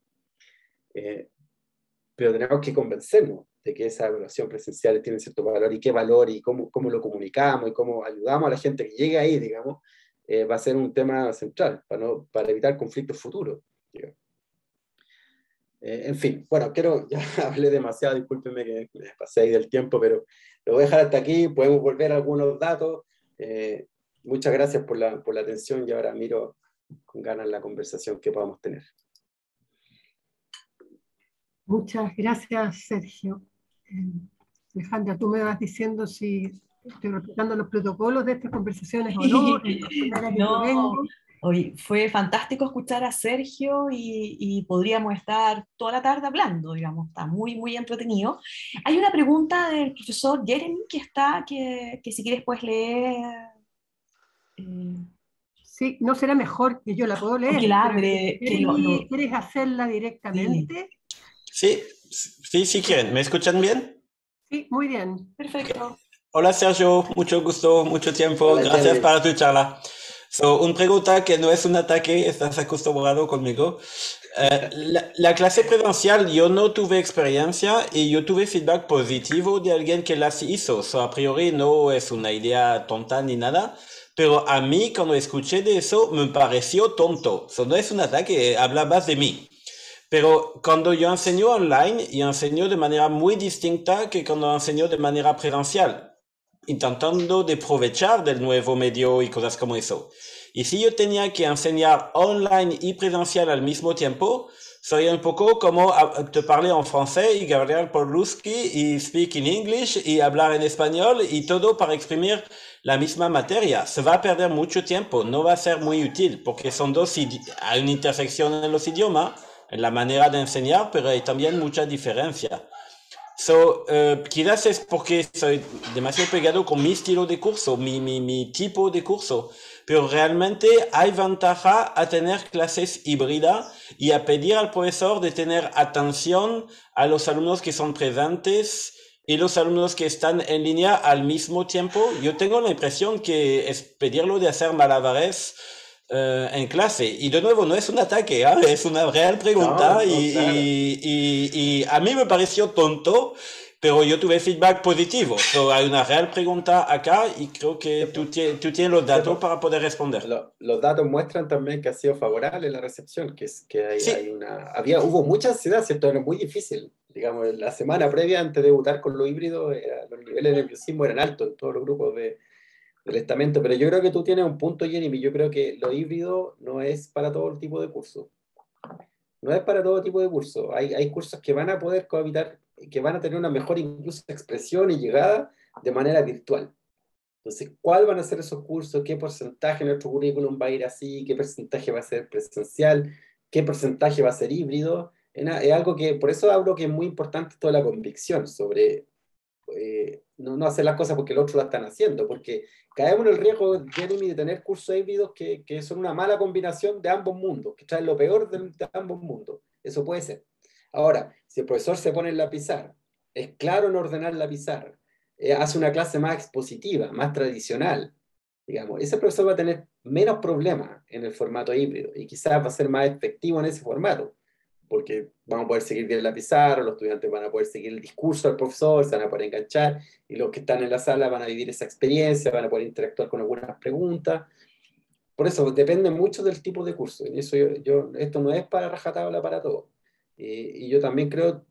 Pero tenemos que convencernos de que esa evaluación presencial tiene cierto valor, y qué valor, y cómo lo comunicamos, y cómo ayudamos a la gente que llegue ahí, digamos, va a ser un tema central para evitar conflictos futuros, digamos. En fin, bueno, ya hablé demasiado, discúlpenme que me pasé ahí del tiempo, pero lo voy a dejar hasta aquí. Podemos volver a algunos datos. Muchas gracias por la atención, y ahora miro con ganas la conversación que podamos tener. Muchas gracias, Sergio. Alejandra, tú me vas diciendo si estoy respetando los protocolos de estas conversaciones o no. No, hoy fue fantástico escuchar a Sergio, y podríamos estar toda la tarde hablando, digamos, está muy, muy entretenido. Hay una pregunta del profesor Jeremy que si quieres puedes leer. Sí, no será mejor que yo la puedo leer. ¿Quieres hacerla directamente? Sí, si quieren. ¿Me escuchan bien? Sí, muy bien. Perfecto. Hola Sergio, mucho gusto, mucho tiempo. Hola, gracias Jeremy. para tu charla. Una pregunta que no es un ataque, estás acostumbrado conmigo. La clase presencial, yo no tuve experiencia y yo tuve feedback positivo de alguien que las hizo. A priori no es una idea tonta ni nada, pero a mí cuando escuché de eso me pareció tonto. No es un ataque, habla más de mí. Pero cuando yo enseño online, yo enseño de manera muy distinta que cuando enseño de manera presencial, intentando de aprovechar del nuevo medio y cosas como eso. Y si yo tenía que enseñar online y presencial al mismo tiempo, sería un poco como te parler en francés y Gabriel Podluski y speak in English y hablar en español y todo para exprimir la misma materia. Se va a perder mucho tiempo, no va a ser muy útil porque hay una intersección en los idiomas, en la manera de enseñar, pero hay también mucha diferencia. Quizás es porque soy demasiado pegado con mi estilo de curso, mi tipo de curso, pero realmente hay ventaja a tener clases híbridas y a pedir al profesor de tener atención a los alumnos que son presentes y los alumnos que están en línea al mismo tiempo. Yo tengo la impresión que es pedirlo de hacer malabares en clase, y de nuevo no es un ataque, es una real pregunta. Claro. Y a mí me pareció tonto, pero yo tuve feedback positivo. Hay una real pregunta acá y creo que tú tienes los datos para poder responder. Los datos muestran también que ha sido favorable la recepción, hubo mucha ansiedad, ¿cierto? Era muy difícil, digamos, la semana previa antes de debutar con lo híbrido, los niveles de nerviosismo eran altos en todos los grupos de del estamento, pero yo creo que tú tienes un punto, Jeremy. Yo creo que lo híbrido no es para todo tipo de cursos. No es para todo tipo de cursos. Hay cursos que van a poder cohabitar, que van a tener una mejor incluso expresión y llegada de manera virtual. Entonces, ¿cuáles van a ser esos cursos? ¿Qué porcentaje de nuestro currículum va a ir así? ¿Qué porcentaje va a ser presencial? ¿Qué porcentaje va a ser híbrido? Es algo que, por eso hablo que es muy importante toda la convicción sobre no hacer las cosas porque los otros la están haciendo, porque caemos en el riesgo, Jeremy, de tener cursos híbridos que son una mala combinación de ambos mundos, que traen lo peor de ambos mundos. Eso puede ser. Ahora, si el profesor se pone en la pizarra, es claro en ordenar la pizarra, hace una clase más expositiva, más tradicional, digamos, ese profesor va a tener menos problemas en el formato híbrido y quizás va a ser más efectivo en ese formato, porque vamos a poder seguir bien la pizarra, los estudiantes van a poder seguir el discurso del profesor, se van a poder enganchar, y los que están en la sala van a vivir esa experiencia, van a poder interactuar con algunas preguntas. Por eso depende mucho del tipo de curso. Y eso esto no es para rajatabla para todos. Y yo también creo,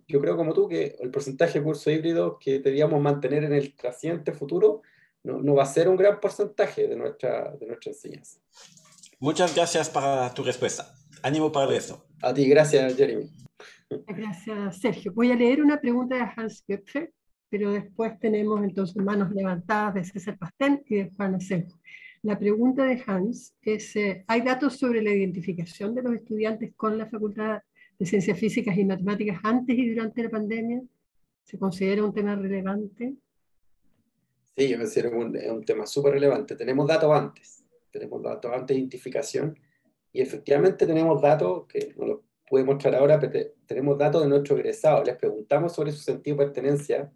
yo creo como tú, que el porcentaje de curso híbrido que deberíamos mantener en el creciente futuro no va a ser un gran porcentaje de nuestra enseñanza. Muchas gracias para tu respuesta. Ánimo para esto. A ti, gracias, Jeremy. Gracias, Sergio. Voy a leer una pregunta de Hans Köpfer, pero después tenemos entonces manos levantadas de César Pastén y de Juan Asenjo. La pregunta de Hans es, ¿hay datos sobre la identificación de los estudiantes con la Facultad de Ciencias Físicas y Matemáticas antes y durante la pandemia? ¿Se considera un tema relevante? Sí, yo considero que es un tema súper relevante. Tenemos datos antes de identificación, y efectivamente tenemos datos que no los pude mostrar ahora, pero tenemos datos de nuestros egresados. Les preguntamos sobre su sentido de pertenencia,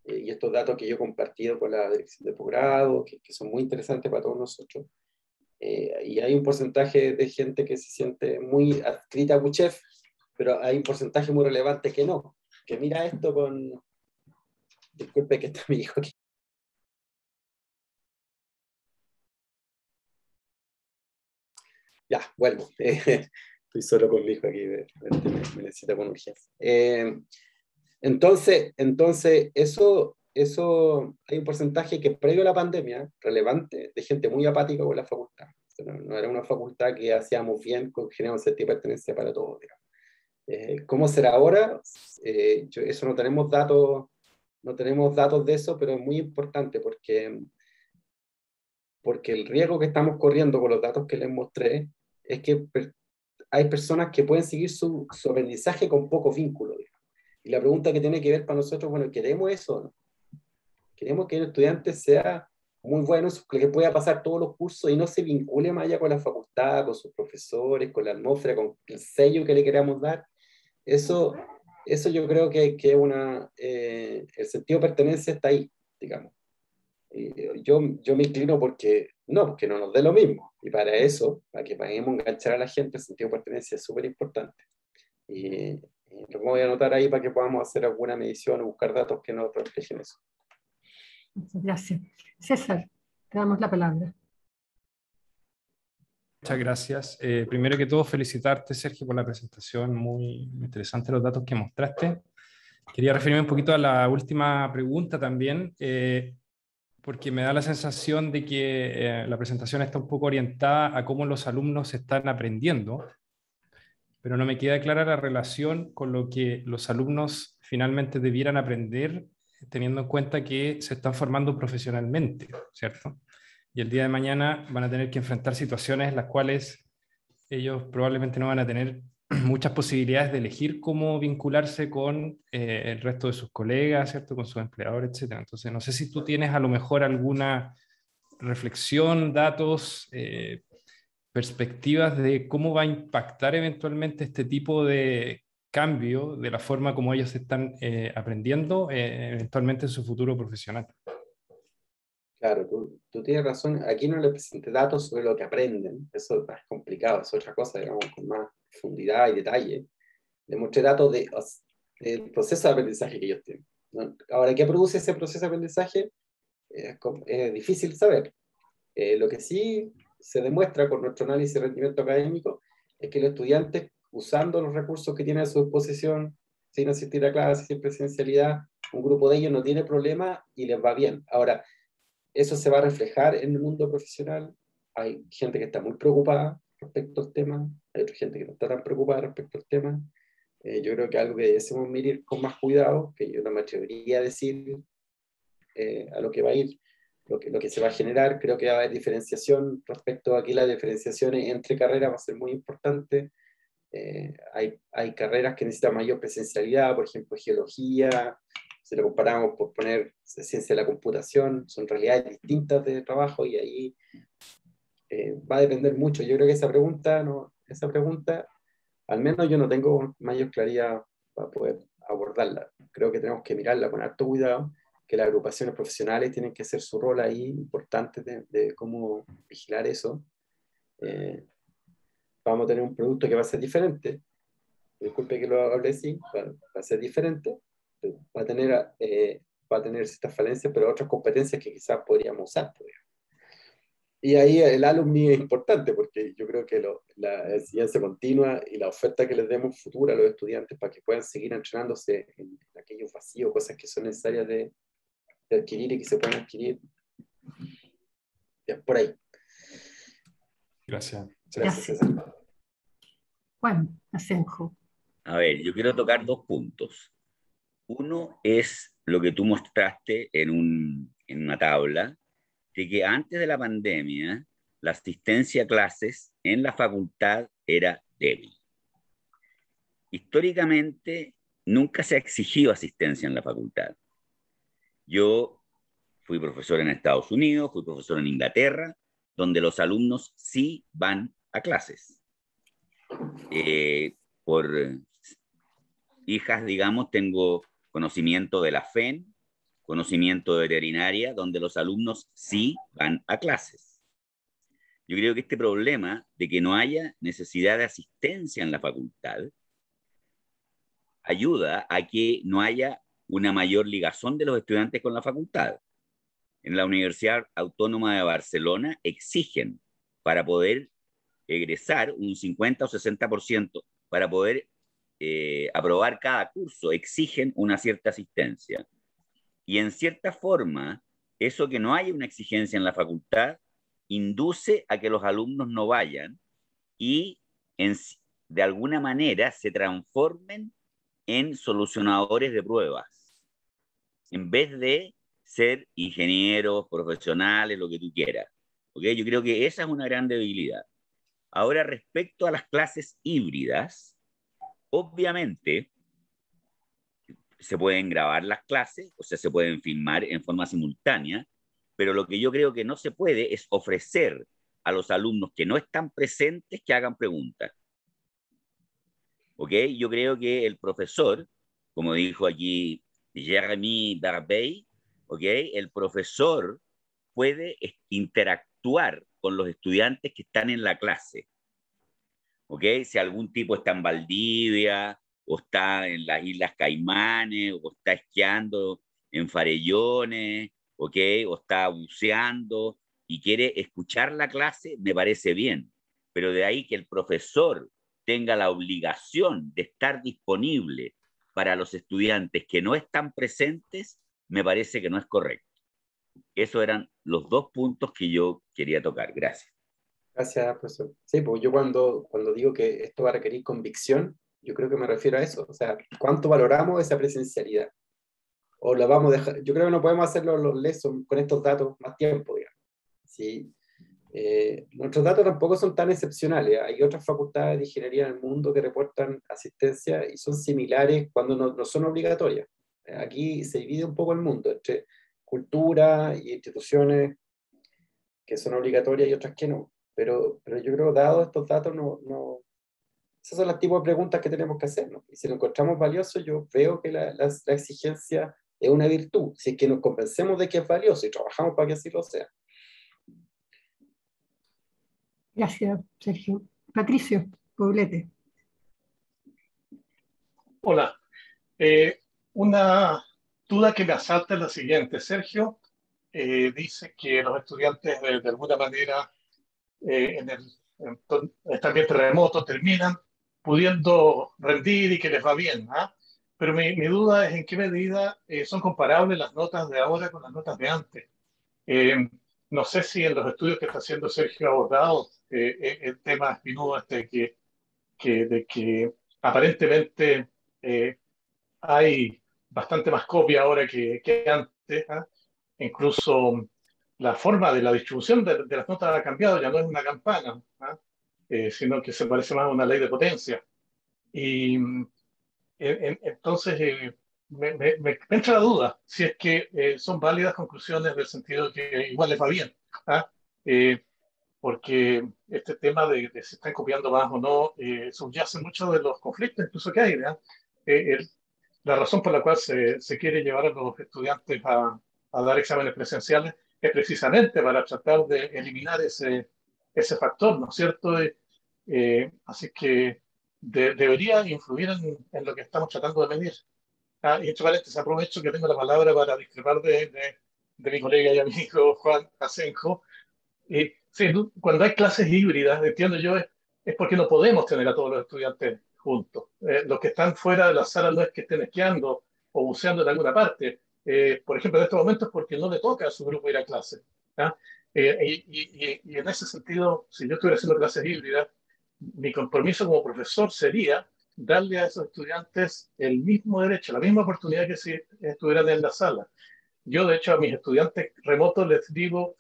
y estos datos que yo he compartido con la dirección de posgrado, que son muy interesantes para todos nosotros. Y hay un porcentaje de gente que se siente muy adscrita a UCHEF, pero hay un porcentaje muy relevante que no, que mira esto con... Disculpe que está mi hijo aquí. Ya, vuelvo. Estoy solo con mi hijo aquí, me necesita con urgencia. Entonces eso hay un porcentaje que previo a la pandemia, relevante, de gente muy apática con la facultad. No era una facultad que hacíamos bien, generamos ese tipo de pertenencia para todos, digamos. ¿Cómo será ahora? Eso no tenemos datos de eso, pero es muy importante porque el riesgo que estamos corriendo con los datos que les mostré es que hay personas que pueden seguir su aprendizaje con poco vínculo, digamos. Y la pregunta que tiene que ver para nosotros, bueno, ¿queremos eso o no? Queremos que el estudiante sea muy bueno, que pueda pasar todos los cursos y no se vincule más allá con la facultad, con sus profesores, con la atmósfera, con el sello que le queramos dar. Eso yo creo que el sentido de pertenencia está ahí, digamos. Yo me inclino porque no nos dé lo mismo. Y para eso, para que podamos enganchar a la gente, el sentido de pertenencia es súper importante. Y lo voy a anotar ahí para que podamos hacer alguna medición o buscar datos que nos reflejen eso. Muchas gracias. César, te damos la palabra. Muchas gracias. Primero que todo, felicitarte, Sergio, por la presentación. Muy interesante los datos que mostraste. Quería referirme un poquito a la última pregunta también, porque me da la sensación de que la presentación está un poco orientada a cómo los alumnos están aprendiendo, pero no me queda clara la relación con lo que los alumnos finalmente debieran aprender, teniendo en cuenta que se están formando profesionalmente, ¿cierto? Y el día de mañana van a tener que enfrentar situaciones en las cuales ellos probablemente no van a tener muchas posibilidades de elegir cómo vincularse con el resto de sus colegas, ¿cierto? Con sus empleadores, etc. Entonces, no sé si tú tienes a lo mejor alguna reflexión, datos, perspectivas de cómo va a impactar eventualmente este tipo de cambio de la forma como ellos están aprendiendo eventualmente en su futuro profesional. Claro, tú tienes razón. Aquí no le presenté datos sobre lo que aprenden. Eso es complicado, es otra cosa, digamos, con más profundidad y detalle. Le mostré datos del proceso de aprendizaje que ellos tienen, ¿no? Ahora, ¿qué produce ese proceso de aprendizaje? Es difícil saber. Lo que sí se demuestra con nuestro análisis de rendimiento académico es que los estudiantes, usando los recursos que tienen a su disposición, sin asistir a clases, sin presencialidad, un grupo de ellos no tiene problema y les va bien. Ahora, eso se va a reflejar en el mundo profesional. Hay gente que está muy preocupada respecto al tema, hay otra gente que no está tan preocupada respecto al tema. Yo creo que algo que debemos mirar con más cuidado, que yo no me atrevería a decir a lo que va a ir, lo que se va a generar. Creo que va a haber diferenciación respecto a aquí. La diferenciación entre carreras va a ser muy importante. Hay carreras que necesitan mayor presencialidad, por ejemplo, geología, si lo comparamos por poner ciencia de la computación, son realidades distintas de trabajo y ahí va a depender mucho. Yo creo que esa pregunta, al menos yo no tengo mayor claridad para poder abordarla. Creo que tenemos que mirarla con harto cuidado, que las agrupaciones profesionales tienen que hacer su rol ahí importante de cómo vigilar eso. Vamos a tener un producto que va a ser diferente. Disculpe que lo hable así, va a ser diferente, va a tener ciertas falencias, pero otras competencias que quizás podríamos usar. Y ahí el alumni es importante, porque yo creo que la enseñanza continua y la oferta que les demos futura a los estudiantes para que puedan seguir entrenándose en aquellos vacíos, cosas que son necesarias de adquirir y que se pueden adquirir. Ya, por ahí. Gracias. Gracias, César. Juan Asenjo. A ver, yo quiero tocar dos puntos. Uno es lo que tú mostraste en una tabla, de que antes de la pandemia la asistencia a clases en la facultad era débil. Históricamente nunca se ha exigido asistencia en la facultad. Yo fui profesor en Estados Unidos, fui profesor en Inglaterra, donde los alumnos sí van a clases. Por hijas, digamos, tengo conocimiento de la FEN, conocimiento de veterinaria, donde los alumnos sí van a clases. Yo creo que este problema de que no haya necesidad de asistencia en la facultad ayuda a que no haya una mayor ligazón de los estudiantes con la facultad. En la Universidad Autónoma de Barcelona exigen para poder egresar un 50 o 60%, para poder aprobar cada curso, exigen una cierta asistencia. Y en cierta forma, eso que no haya una exigencia en la facultad induce a que los alumnos no vayan y de alguna manera se transformen en solucionadores de pruebas, en vez de ser ingenieros, profesionales, lo que tú quieras. ¿Okay? Yo creo que esa es una gran debilidad. Ahora, respecto a las clases híbridas, obviamente se pueden grabar las clases, o sea, se pueden filmar en forma simultánea, pero lo que yo creo que no se puede es ofrecer a los alumnos que no están presentes que hagan preguntas. ¿Ok? Yo creo que el profesor, como dijo aquí Jeremy Barbey, ¿ok? El profesor puede interactuar con los estudiantes que están en la clase. ¿Ok? Si algún tipo está en Valdivia, o está en las Islas Caimanes, o está esquiando en Farellones, ¿ok? O está buceando y quiere escuchar la clase, me parece bien. Pero de ahí que el profesor tenga la obligación de estar disponible para los estudiantes que no están presentes, me parece que no es correcto. Esos eran los dos puntos que yo quería tocar. Gracias. Gracias, profesor. Sí, pues yo cuando digo que esto va a requerir convicción, yo creo que me refiero a eso. O sea, ¿cuánto valoramos esa presencialidad? O la vamos a dejar. Yo creo que no podemos hacerlo los lessons con estos datos más tiempo, digamos. ¿Sí? Nuestros datos tampoco son tan excepcionales. Hay otras facultades de ingeniería en el mundo que reportan asistencia y son similares cuando no son obligatorias. Aquí se divide un poco el mundo entre cultura y instituciones que son obligatorias y otras que no. Pero yo creo que dados estos datos, esos son los tipos de preguntas que tenemos que hacernos. Y si lo encontramos valioso, yo veo que la exigencia es una virtud. Si es que nos convencemos de que es valioso y trabajamos para que así lo sea. Gracias, Sergio. Patricio Poblete. Hola. Una duda que me asalta es la siguiente. Sergio dice que los estudiantes de alguna manera en este ambiente remoto terminan pudiendo rendir y que les va bien, ¿ah? Pero mi duda es en qué medida son comparables las notas de ahora con las notas de antes. No sé si en los estudios que está haciendo Sergio ha abordado el tema espinudo de que aparentemente hay bastante más copia ahora que antes. ¿Ah? Incluso la forma de la distribución de las notas ha cambiado, ya no es una campana, ¿ah? Sino que se parece más a una ley de potencia. Y entonces me entra la duda si es que son válidas conclusiones del sentido que igual les va bien. ¿Ah? Porque este tema de si están copiando más o no subyace mucho de los conflictos incluso que hay. ¿Verdad? La razón por la cual se quiere llevar a los estudiantes a dar exámenes presenciales es precisamente para tratar de eliminar ese factor, ¿no es cierto? Así que debería influir en lo que estamos tratando de medir. Ah, y entre paréntesis, aprovecho que tengo la palabra para discrepar de mi colega y amigo Juan Asenjo. Sí, cuando hay clases híbridas, entiendo yo, es porque no podemos tener a todos los estudiantes juntos. Los que están fuera de la sala no es que estén esquiando o buceando en alguna parte. Por ejemplo, en estos momentos es porque no le toca a su grupo ir a clase. ¿Ah? Y en ese sentido, si yo estuviera haciendo clases híbridas, mi compromiso como profesor sería darle a esos estudiantes el mismo derecho, la misma oportunidad que si estuvieran en la sala. Yo, de hecho, a mis estudiantes remotos les digo,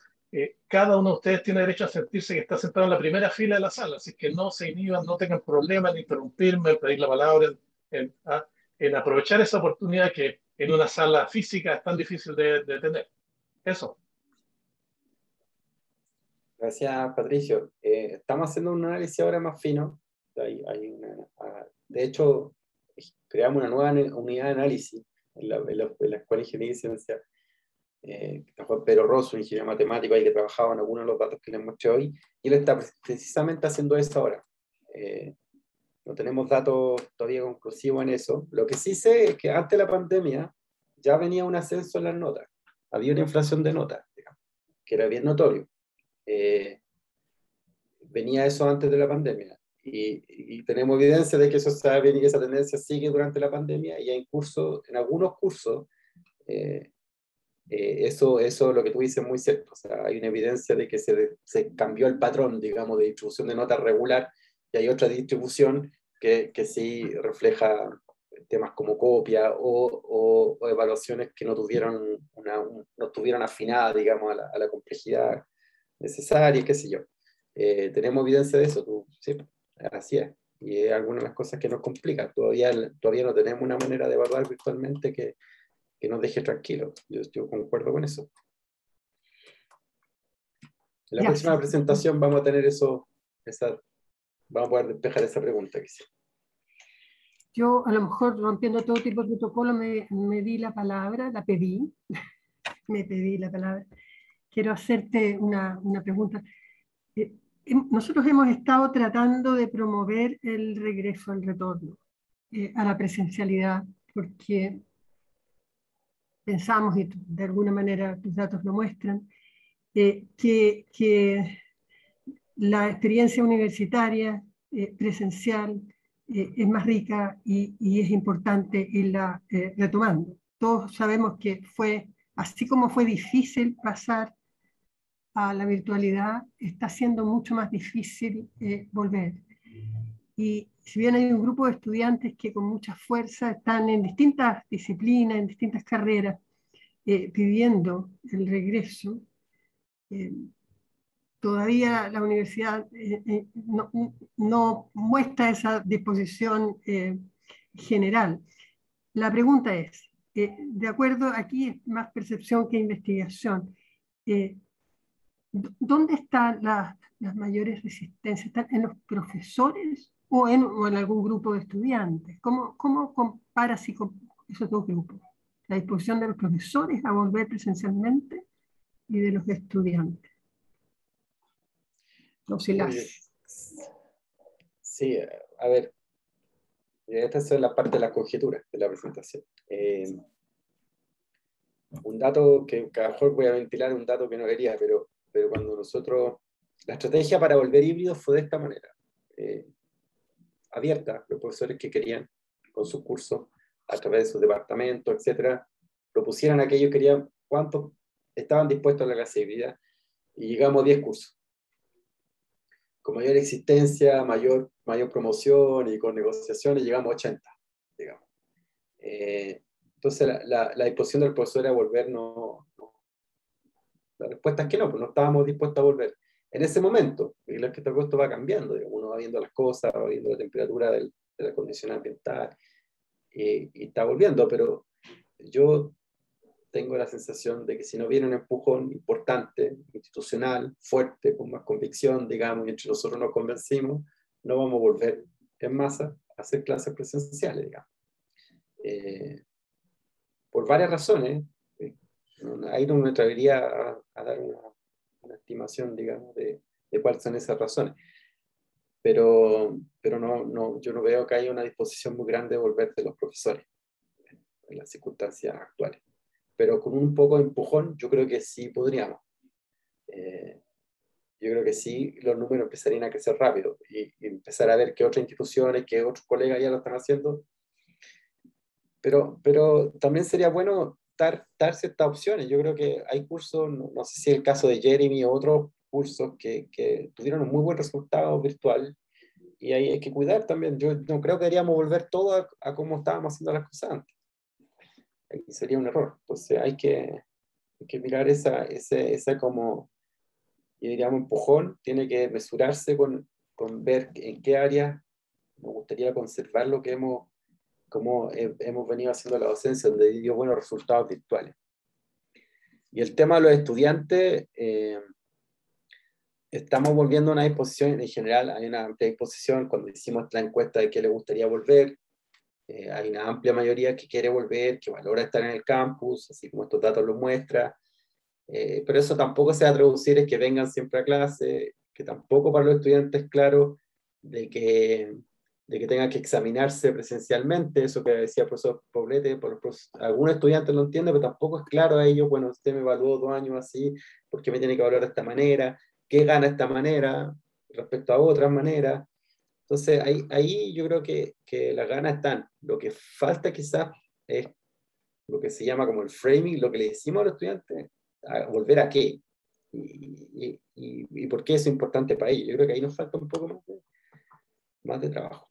cada uno de ustedes tiene derecho a sentirse que está sentado en la primera fila de la sala, así que no se inhiban, no tengan problemas en interrumpirme, en pedir la palabra, en aprovechar esa oportunidad que en una sala física es tan difícil de tener. Eso. Gracias, Patricio. Estamos haciendo un análisis ahora más fino. De hecho, creamos una nueva unidad de análisis en la Escuela de Ingeniería y Ciencia. Juan Pedro Rosso, un ingeniero matemático ahí que trabajaba en algunos de los datos que les mostré hoy, y él está precisamente haciendo eso ahora. No tenemos datos todavía conclusivos en eso. Lo que sí sé es que antes de la pandemia ya venía un ascenso en las notas. Había una inflación de notas, digamos, que era bien notorio. Venía eso antes de la pandemia. Y tenemos evidencia de que esa tendencia sigue durante la pandemia y en algunos cursos eso lo que tú dices es muy cierto. O sea, hay una evidencia de que se cambió el patrón, digamos, de distribución de notas regular y hay otra distribución que sí refleja temas como copia o evaluaciones que no tuvieron afinada, digamos, a la complejidad necesaria, qué sé yo. Tenemos evidencia de eso, sí, así es. Y es alguna de las cosas que nos complica. Todavía no tenemos una manera de evaluar virtualmente que nos deje tranquilos. Yo concuerdo con eso. En la próxima presentación vamos a tener vamos a poder despejar esa pregunta. Yo, a lo mejor, rompiendo todo tipo de protocolo, me di la palabra, la pedí, me pedí la palabra. Quiero hacerte una pregunta. Nosotros hemos estado tratando de promover el regreso, el retorno a la presencialidad, porque pensamos, y de alguna manera tus datos lo muestran, que la experiencia universitaria presencial es más rica y es importante irla retomando. Todos sabemos que así como fue difícil pasar a la virtualidad, está siendo mucho más difícil volver. Y si bien hay un grupo de estudiantes que con mucha fuerza están en distintas disciplinas, en distintas carreras, pidiendo el regreso, todavía la universidad no muestra esa disposición general. La pregunta es, de acuerdo, aquí es más percepción que investigación, ¿dónde están las mayores resistencias? ¿Están en los profesores o en algún grupo de estudiantes? ¿Cómo comparas esos dos grupos? La disposición de los profesores a volver presencialmente y de los estudiantes. Sí, a ver, esta es la parte de la conjetura de la presentación. Un dato que a lo mejor voy a ventilar, un dato que no quería, pero cuando la estrategia para volver híbrido fue de esta manera, abierta, los profesores que querían con sus cursos, a través de sus departamentos, etcétera, propusieran a aquellos que querían cuántos estaban dispuestos a la clase híbrida y llegamos a 10 cursos. Con mayor existencia, mayor promoción y con negociaciones llegamos a 80, digamos. Entonces la disposición del profesor a volver la respuesta es que no, pues no estábamos dispuestos a volver. En ese momento, y lo que esto va cambiando, digamos, uno va viendo las cosas, va viendo la temperatura de la condición ambiental y está volviendo, pero yo tengo la sensación de que si no viene un empujón importante, institucional, fuerte, con más convicción, digamos, y entre nosotros nos convencimos, no vamos a volver en masa a hacer clases presenciales, digamos. Por varias razones. Ahí no me atrevería a dar una estimación, digamos, de cuáles son esas razones. Pero no, yo no veo que haya una disposición muy grande de volver de los profesores en las circunstancias actuales. Pero con un poco de empujón, yo creo que sí podríamos. Yo creo que sí, los números empezarían a crecer rápido y empezar a ver que otras instituciones, que otros colegas ya lo están haciendo. Pero también sería bueno dar ciertas opciones. Yo creo que hay cursos, no sé si es el caso de Jeremy o otros cursos que tuvieron un muy buen resultado virtual, y ahí hay que cuidar también. Yo no creo que deberíamos volver todo a cómo estábamos haciendo las cosas antes. Ahí sería un error. Entonces hay que mirar ese como, yo diríamos, empujón. Tiene que mesurarse con ver en qué áreas nos gustaría conservar lo que hemos venido haciendo la docencia, donde dio buenos resultados virtuales. Y el tema de los estudiantes, estamos volviendo a una disposición en general. Hay una amplia disposición cuando hicimos la encuesta de qué le gustaría volver. Hay una amplia mayoría que quiere volver, que valora estar en el campus, así como estos datos lo muestran. Pero eso tampoco se va a traducir en que vengan siempre a clase, que tampoco para los estudiantes es claro de que tengan que examinarse presencialmente. Eso que decía el profesor Poblete, algunos estudiantes lo entienden, pero tampoco es claro a ellos, bueno, usted me evaluó 2 años así, ¿por qué me tiene que evaluar de esta manera? ¿Qué gana esta manera respecto a otras maneras? Entonces, ahí yo creo que las ganas están. Lo que falta quizás es lo que se llama como el framing, lo que le decimos a los estudiantes, a volver a qué, y por qué eso es importante para ellos. Yo creo que ahí nos falta un poco más de trabajo.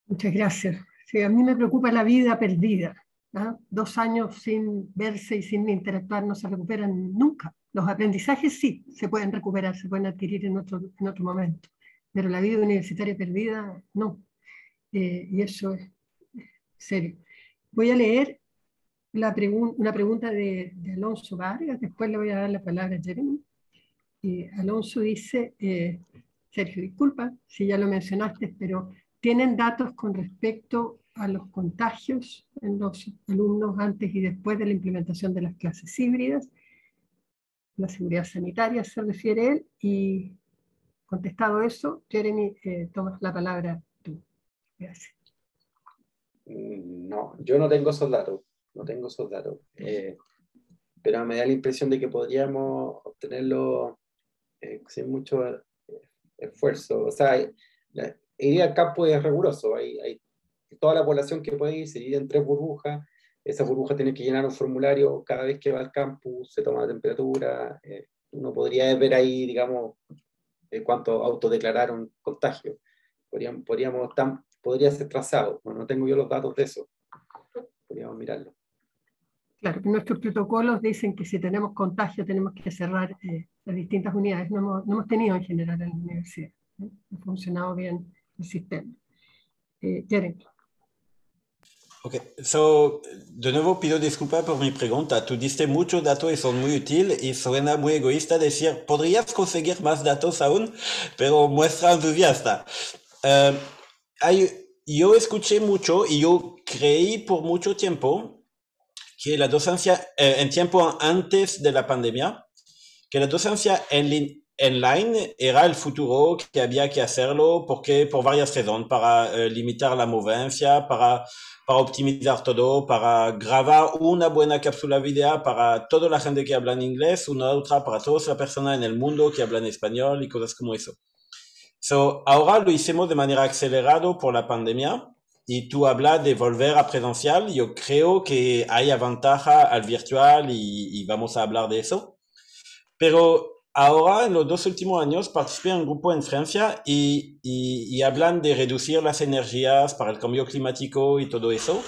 Muchas gracias. Sí, a mí me preocupa la vida perdida, ¿no? 2 años sin verse y sin interactuar no se recuperan nunca. Los aprendizajes sí se pueden recuperar, se pueden adquirir en otro momento, pero la vida universitaria perdida no. Y eso es serio. Voy a leer una pregunta de Alonso Vargas, después le voy a dar la palabra a Jeremy. Alonso dice, Sergio, disculpa si ya lo mencionaste, pero ¿tienen datos con respecto a los contagios en los alumnos antes y después de la implementación de las clases híbridas? La seguridad sanitaria se refiere él, y contestado eso, Jeremy, tomas la palabra tú. Gracias. No, yo no tengo esos datos, pero me da la impresión de que podríamos obtenerlo sin mucho esfuerzo. O sea, ir al campo es riguroso. Hay toda la población que puede ir, se divide en 3 burbujas. Esa burbuja tiene que llenar un formulario cada vez que va al campus, se toma la temperatura. Uno podría ver ahí, digamos, cuánto autodeclararon contagio. Podría ser trazado. Bueno, no tengo yo los datos de eso. Podríamos mirarlo. Claro, nuestros protocolos dicen que si tenemos contagio tenemos que cerrar las distintas unidades. No hemos tenido en general en la universidad. Ha funcionado bien el sistema. Jeremy. Ok, so, de nuevo pido disculpas por mi pregunta. Tú diste muchos datos y son muy útiles, y suena muy egoísta decir, podrías conseguir más datos aún, pero muestra entusiasta. Yo escuché mucho y yo creí por mucho tiempo que la docencia, en tiempo antes de la pandemia, que la docencia online era el futuro, que había que hacerlo porque por varias razones, para limitar la movencia, para optimizar todo, para grabar una buena cápsula video para toda la gente que habla en inglés, una otra para todas las personas en el mundo que hablan español y cosas como eso. So, ahora lo hicimos de manera acelerada por la pandemia, y tú hablas de volver a presencial. Yo creo que hay ventaja al virtual y vamos a hablar de eso. Pero ahora, en los 2 últimos años, participé en un grupo en Francia y hablan de reducir las energías para el cambio climático y todo eso.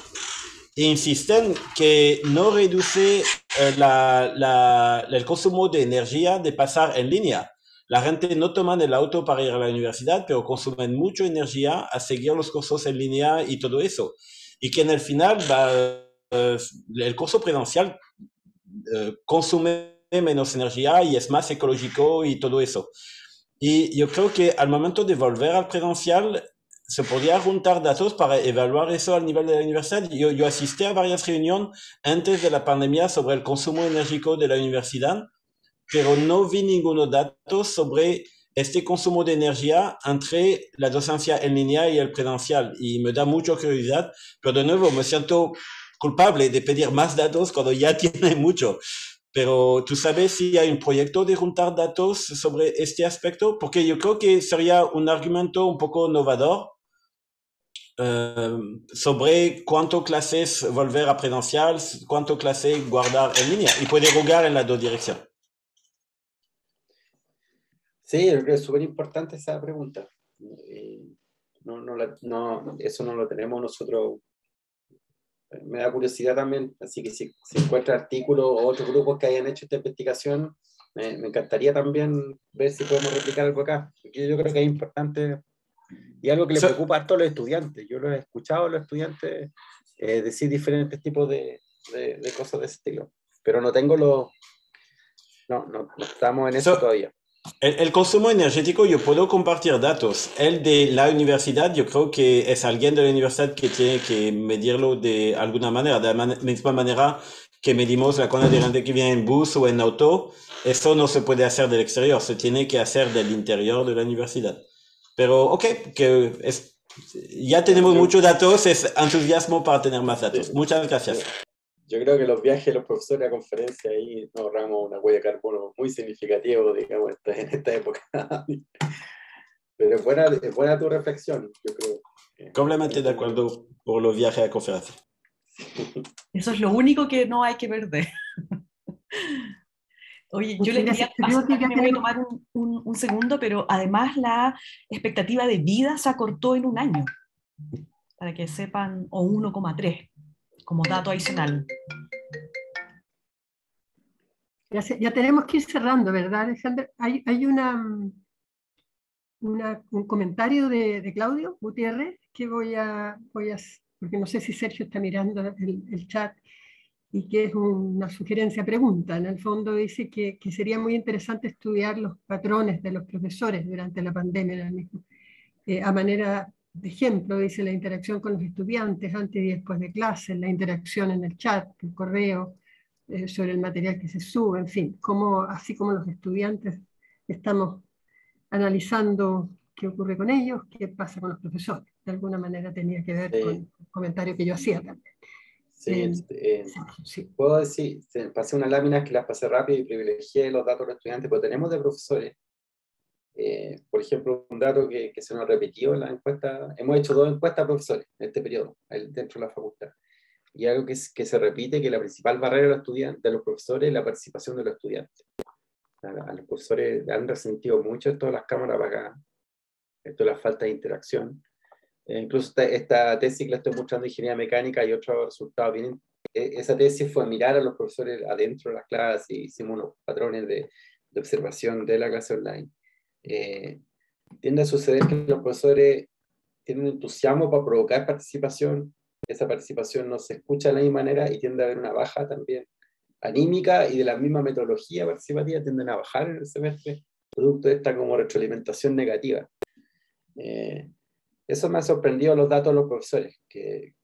E insisten que no reduce el consumo de energía de pasar en línea. La gente no toma el auto para ir a la universidad, pero consumen mucha energía a seguir los cursos en línea y todo eso. Y que en el final el curso presencial consume menos energía y es más ecológico y todo eso. Y yo creo que al momento de volver al presencial se podía juntar datos para evaluar eso al nivel de la universidad. Yo asistí a varias reuniones antes de la pandemia sobre el consumo energético de la universidad, pero no vi ninguno dato sobre este consumo de energía entre la docencia en línea y el presencial. Y me da mucha curiosidad, pero de nuevo me siento culpable de pedir más datos cuando ya tiene mucho. Pero ¿tú sabes si hay un proyecto de juntar datos sobre este aspecto? Porque yo creo que sería un argumento un poco innovador sobre cuánto clases volver a presencial, cuánto clases guardar en línea. Y puede jugar en las dos direcciones. Sí, yo creo que es súper importante esa pregunta. Eso no lo tenemos nosotros. Me da curiosidad también, así que si encuentra artículos o otros grupos que hayan hecho esta investigación, me encantaría también ver si podemos replicar algo acá, porque yo creo que es importante y algo que le preocupa harto a los estudiantes. Yo lo he escuchado a los estudiantes decir diferentes tipos de cosas de ese estilo, pero no estamos en eso todavía. El consumo energético, yo puedo compartir datos. El de la universidad, yo creo que es alguien de la universidad que tiene que medirlo de alguna manera, de la misma manera que medimos la cantidad de gente que viene en bus o en auto. Eso no se puede hacer del exterior, se tiene que hacer del interior de la universidad. Pero, ok, ya tenemos muchos datos, es entusiasmo para tener más datos. Sí. Muchas gracias. Yo creo que los viajes de los profesores a conferencia ahí nos ahorramos una huella de carbono muy significativa, digamos, en esta época. Pero es buena tu reflexión, yo creo. Completamente de acuerdo por los viajes a conferencia. Eso es lo único que no hay que perder. Oye, yo les quería me voy a tomar un segundo, pero además la expectativa de vida se acortó en 1 año, para que sepan, o 1,3 como dato adicional. Ya tenemos que ir cerrando, ¿verdad, Alejandra? Hay un comentario de Claudio Gutiérrez que voy a, porque no sé si Sergio está mirando el chat, y que es una sugerencia pregunta. En el fondo dice que sería muy interesante estudiar los patrones de los profesores durante la pandemia, a manera de ejemplo, dice la interacción con los estudiantes antes y después de clases, la interacción en el chat, el correo, sobre el material que se sube, en fin, así como los estudiantes estamos analizando qué ocurre con ellos, qué pasa con los profesores. De alguna manera tenía que ver con el comentario que yo hacía también. Sí. Puedo decir, pasé unas láminas que las pasé rápido y privilegié los datos de los estudiantes, pero tenemos de profesores. Por ejemplo, un dato que se nos repetió en la encuesta, hemos hecho 2 encuestas a profesores en este periodo, dentro de la facultad. Y algo que se repite, que la principal barrera de los profesores es la participación de los estudiantes. A los profesores han resentido mucho esto de las cámaras apagadas, esto de la falta de interacción. Incluso esta tesis que la estoy mostrando de ingeniería mecánica y otros resultados bien. Esa tesis fue mirar a los profesores adentro de las clases y hicimos unos patrones de observación de la clase online. Tiende a suceder que los profesores tienen un entusiasmo para provocar participación. Esa participación no se escucha de la misma manera y tiende a haber una baja también anímica, y de la misma metodología participativa tienden a bajar en el semestre, producto de esta como retroalimentación negativa. Eso me ha sorprendido los datos de los profesores, que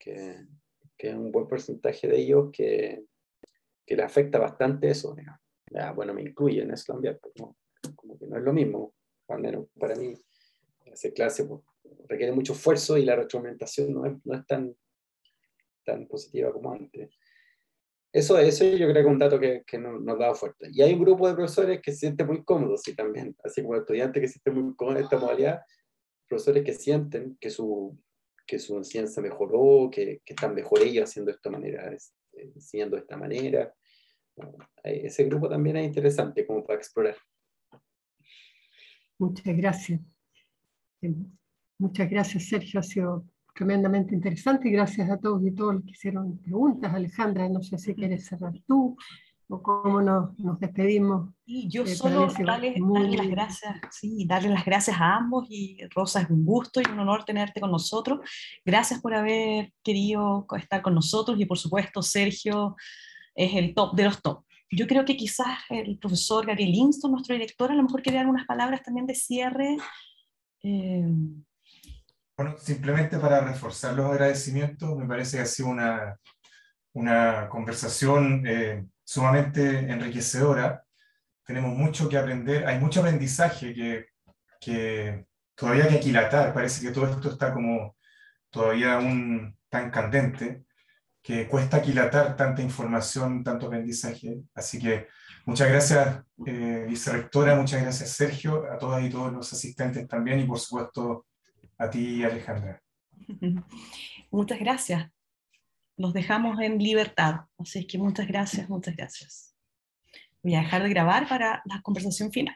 es un buen porcentaje de ellos que le afecta bastante eso. Bueno, me incluye en eso también, como que no es lo mismo, al menos para mí. Hacer clase requiere mucho esfuerzo y la retroalimentación no es tan positiva como antes. Eso yo creo que es un dato que nos da fuerte. Y hay un grupo de profesores que se sienten muy cómodos, sí, también, así como estudiantes que se sienten muy cómodos en esta modalidad, profesores que sienten que su que su enseñanza mejoró, que están mejor ellos haciendo de esta manera, enseñando de esta manera. Ese grupo también es interesante como para explorar. Muchas gracias. Muchas gracias, Sergio. Ha sido tremendamente interesante y gracias a todos y todas los que hicieron preguntas. Alejandra, no sé si quieres cerrar tú o cómo nos despedimos. Y yo solo darle las gracias, sí, darle las gracias a ambos, y Rosa, es un gusto y un honor tenerte con nosotros. Gracias por haber querido estar con nosotros, y por supuesto Sergio es el top de los top. Yo creo que quizás el profesor Gabriel Linston, nuestro director, a lo mejor quiere dar unas palabras también de cierre. Bueno, simplemente para reforzar los agradecimientos, me parece que ha sido una conversación sumamente enriquecedora. Tenemos mucho que aprender, hay mucho aprendizaje que todavía hay que aquilatar. Parece que todo esto está como todavía aún tan candente, que cuesta aquilatar tanta información, tanto aprendizaje. Así que muchas gracias, vicerrectora, muchas gracias, Sergio, a todas y todos los asistentes también, y por supuesto a ti, Alejandra. Muchas gracias. Los dejamos en libertad. Así que muchas gracias, muchas gracias. Voy a dejar de grabar para la conversación final.